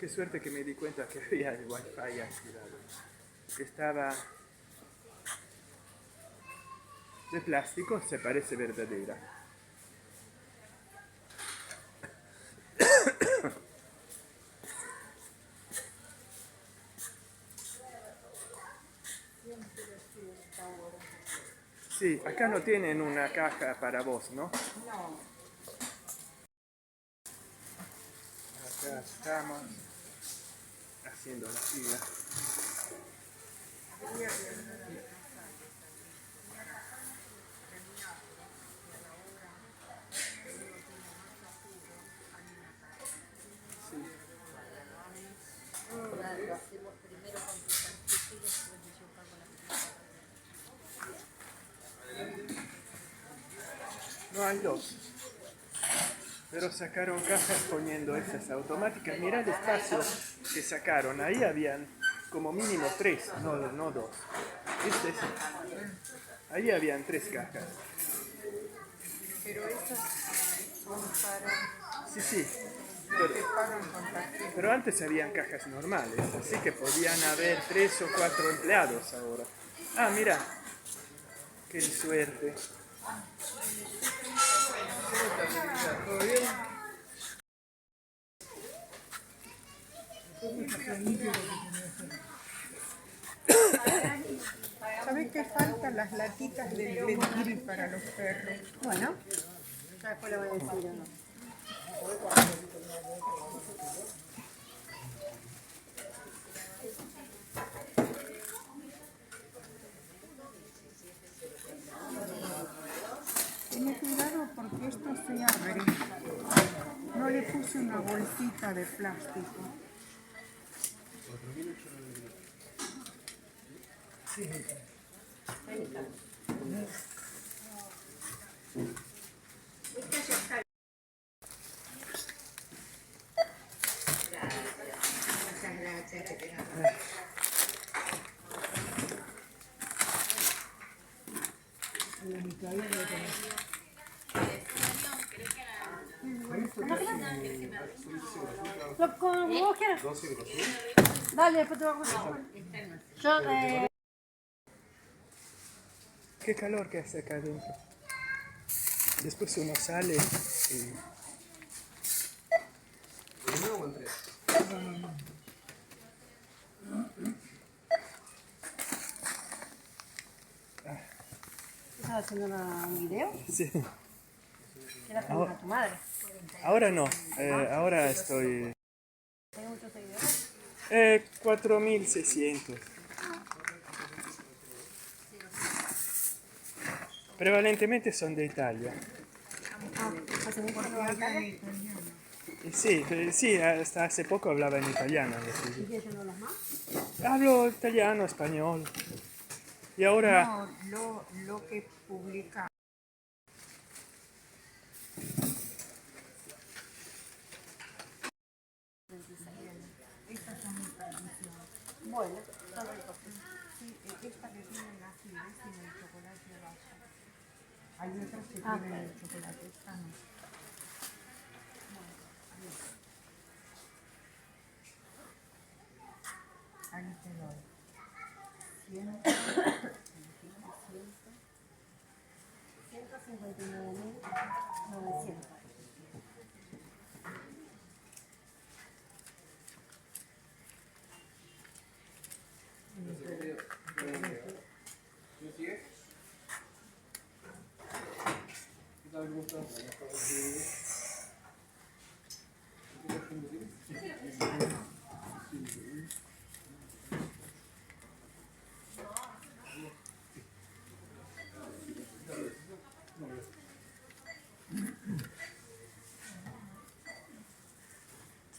[SPEAKER 1] Qué suerte que me di cuenta que había el Wi-Fi activado. Que estaba de plástico, se parece verdadera. Sí, acá no tienen una caja para vos, ¿no?
[SPEAKER 2] No.
[SPEAKER 1] Acá estamos haciendo la fila.
[SPEAKER 4] Lo hacemos primero con tu cartucho y después yo pago la.
[SPEAKER 1] No hay dos. Pero sacaron cajas poniendo esas automáticas. Mira el espacio que sacaron. Ahí habían como mínimo 3, no 2. ¿Viste? Ahí habían 3 cajas.
[SPEAKER 2] Pero esas son para
[SPEAKER 1] Sí.
[SPEAKER 2] los que pagan con tarjeta.
[SPEAKER 1] Pero antes habían cajas normales, así que podían haber 3 o 4 empleados ahora. Ah, mira. Qué suerte. ¿Todo bien?
[SPEAKER 2] ¿Sabes qué faltan? Las latitas del Bedgiri para los perros.
[SPEAKER 3] Bueno, ya después le voy a decir, ¿no?
[SPEAKER 2] Ten cuidado porque esto se abre. No le puse una bolsita de plástico.
[SPEAKER 3] Como vos quieras. Dale, después te voy a contar. Yo,
[SPEAKER 1] Qué calor que hace acá adentro. Después uno sale y...
[SPEAKER 3] ¿estás haciendo un video?
[SPEAKER 1] Sí.
[SPEAKER 3] ¿Quieres preguntar a tu madre?
[SPEAKER 1] Ahora no, ahora estoy...
[SPEAKER 3] ¿Tienes muchos seguidores?
[SPEAKER 1] 4.600. Prevalentemente son de Italia.
[SPEAKER 3] ¿Hace mucho que vas a Italia?
[SPEAKER 1] Y sí, hasta hace poco hablaba en italiano.
[SPEAKER 3] ¿Y quieres no las más?
[SPEAKER 1] Hablo italiano, español. Y ahora...
[SPEAKER 2] No, lo que publica. Estas son mis tradiciones.
[SPEAKER 3] Bueno, son ricos.
[SPEAKER 2] Sí, esta que tienen así, ¿ves? Sin el chocolate abajo. Hay otras que
[SPEAKER 3] Ah,
[SPEAKER 2] tienen
[SPEAKER 3] claro.
[SPEAKER 2] el chocolate, esta no. Ahí te doy.
[SPEAKER 3] 59.900.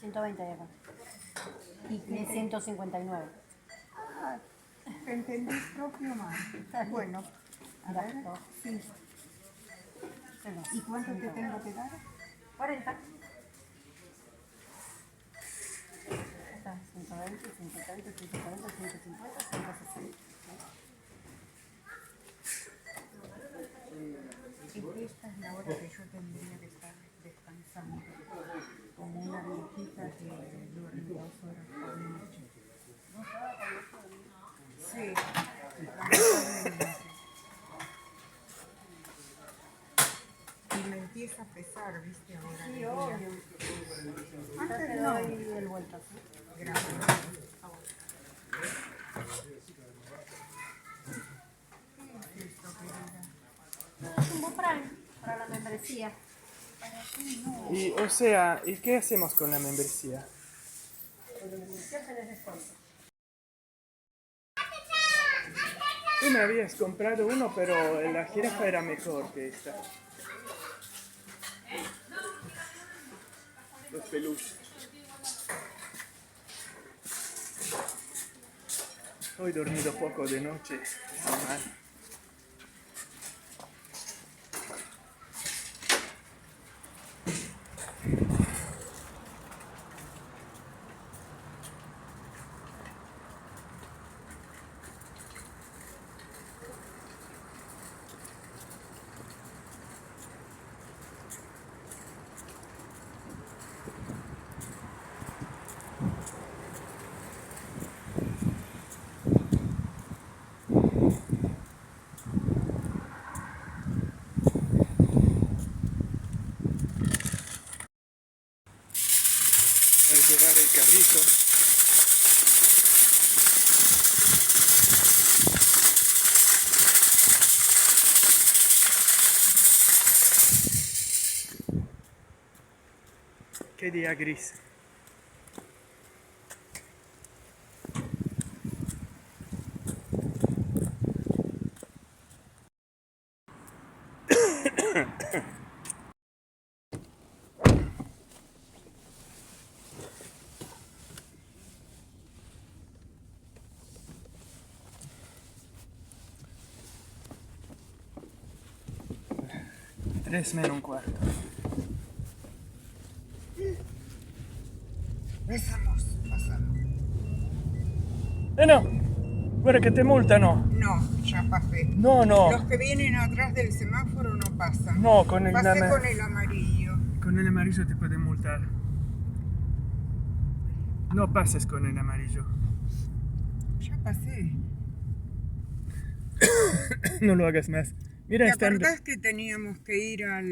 [SPEAKER 3] $120 de acá. Y 159.
[SPEAKER 2] Te entendí propio mal. Bueno, a ver, sí. ¿Y cuánto te tengo que dar?
[SPEAKER 3] 40. Está 120, 130, 140, 150, 160.
[SPEAKER 2] Esta es la hora que yo tendría que estar descansando, como una viejita que duerme 2 horas por noche. Sí, lamentablemente. Y me empieza a pesar, ¿viste? Ahora
[SPEAKER 3] Sí,
[SPEAKER 2] el día.
[SPEAKER 3] obvio.
[SPEAKER 2] Antes
[SPEAKER 3] Te
[SPEAKER 2] no.
[SPEAKER 3] doy el vuelto, ¿sí?
[SPEAKER 2] Gracias. ¿Qué es esto, querida?
[SPEAKER 3] Es un buen Prime para la membresía.
[SPEAKER 1] Y, o sea, ¿y qué hacemos con la membresía?
[SPEAKER 3] Con la membresía tenés descuento.
[SPEAKER 1] Tú me habías comprado uno, pero la jirafa era mejor que esta. Los peluches. Hoy he dormido poco de noche. Estoy mal. A llevar el carrito. Qué día gris. Tres menos un cuarto.
[SPEAKER 2] Estamos pasando.
[SPEAKER 1] No, guarda que te multano.
[SPEAKER 2] No, ya pasé.
[SPEAKER 1] No, no.
[SPEAKER 2] Los que vienen atrás del semáforo no pasan.
[SPEAKER 1] No, con el,
[SPEAKER 2] Pasé con el amarillo.
[SPEAKER 1] con el amarillo te pueden multar. No pases con el amarillo.
[SPEAKER 2] Ya pasé.
[SPEAKER 1] No lo hagas más. Mira,
[SPEAKER 2] ¿Te
[SPEAKER 1] están...
[SPEAKER 2] acordás que teníamos que ir a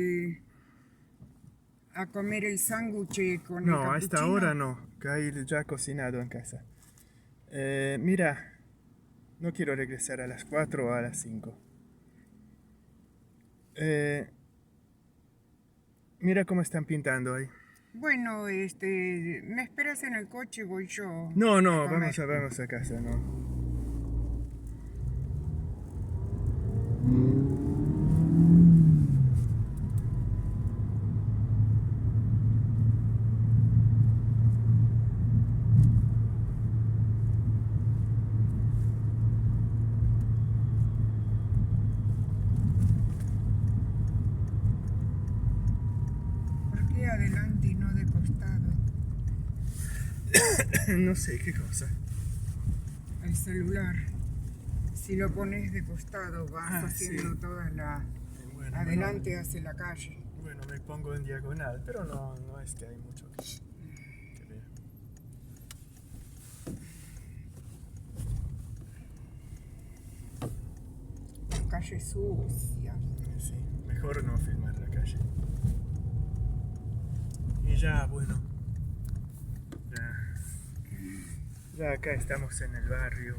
[SPEAKER 2] comer el sándwich con el
[SPEAKER 1] No, a esta
[SPEAKER 2] cappuccino?
[SPEAKER 1] hora no, que hay ya cocinado en casa. Mira, no quiero regresar a las 4 o a las 5. Mira cómo están pintando ahí.
[SPEAKER 2] Bueno, ¿me esperas en el coche? Voy yo.
[SPEAKER 1] No, no,
[SPEAKER 2] a comer.
[SPEAKER 1] vamos a casa, no.
[SPEAKER 2] ¿Por qué adelante y no de costado?
[SPEAKER 1] No sé qué cosa.
[SPEAKER 2] El celular. Si lo pones de costado vas haciendo
[SPEAKER 1] sí.
[SPEAKER 2] toda la...
[SPEAKER 1] Bueno,
[SPEAKER 2] adelante hacia la calle.
[SPEAKER 1] bueno, me pongo en diagonal, pero no es que hay mucho que ver.
[SPEAKER 2] Las calles sucias.
[SPEAKER 1] Sí, me mejor no filmar la calle. Y ya, bueno, ya acá estamos en el barrio.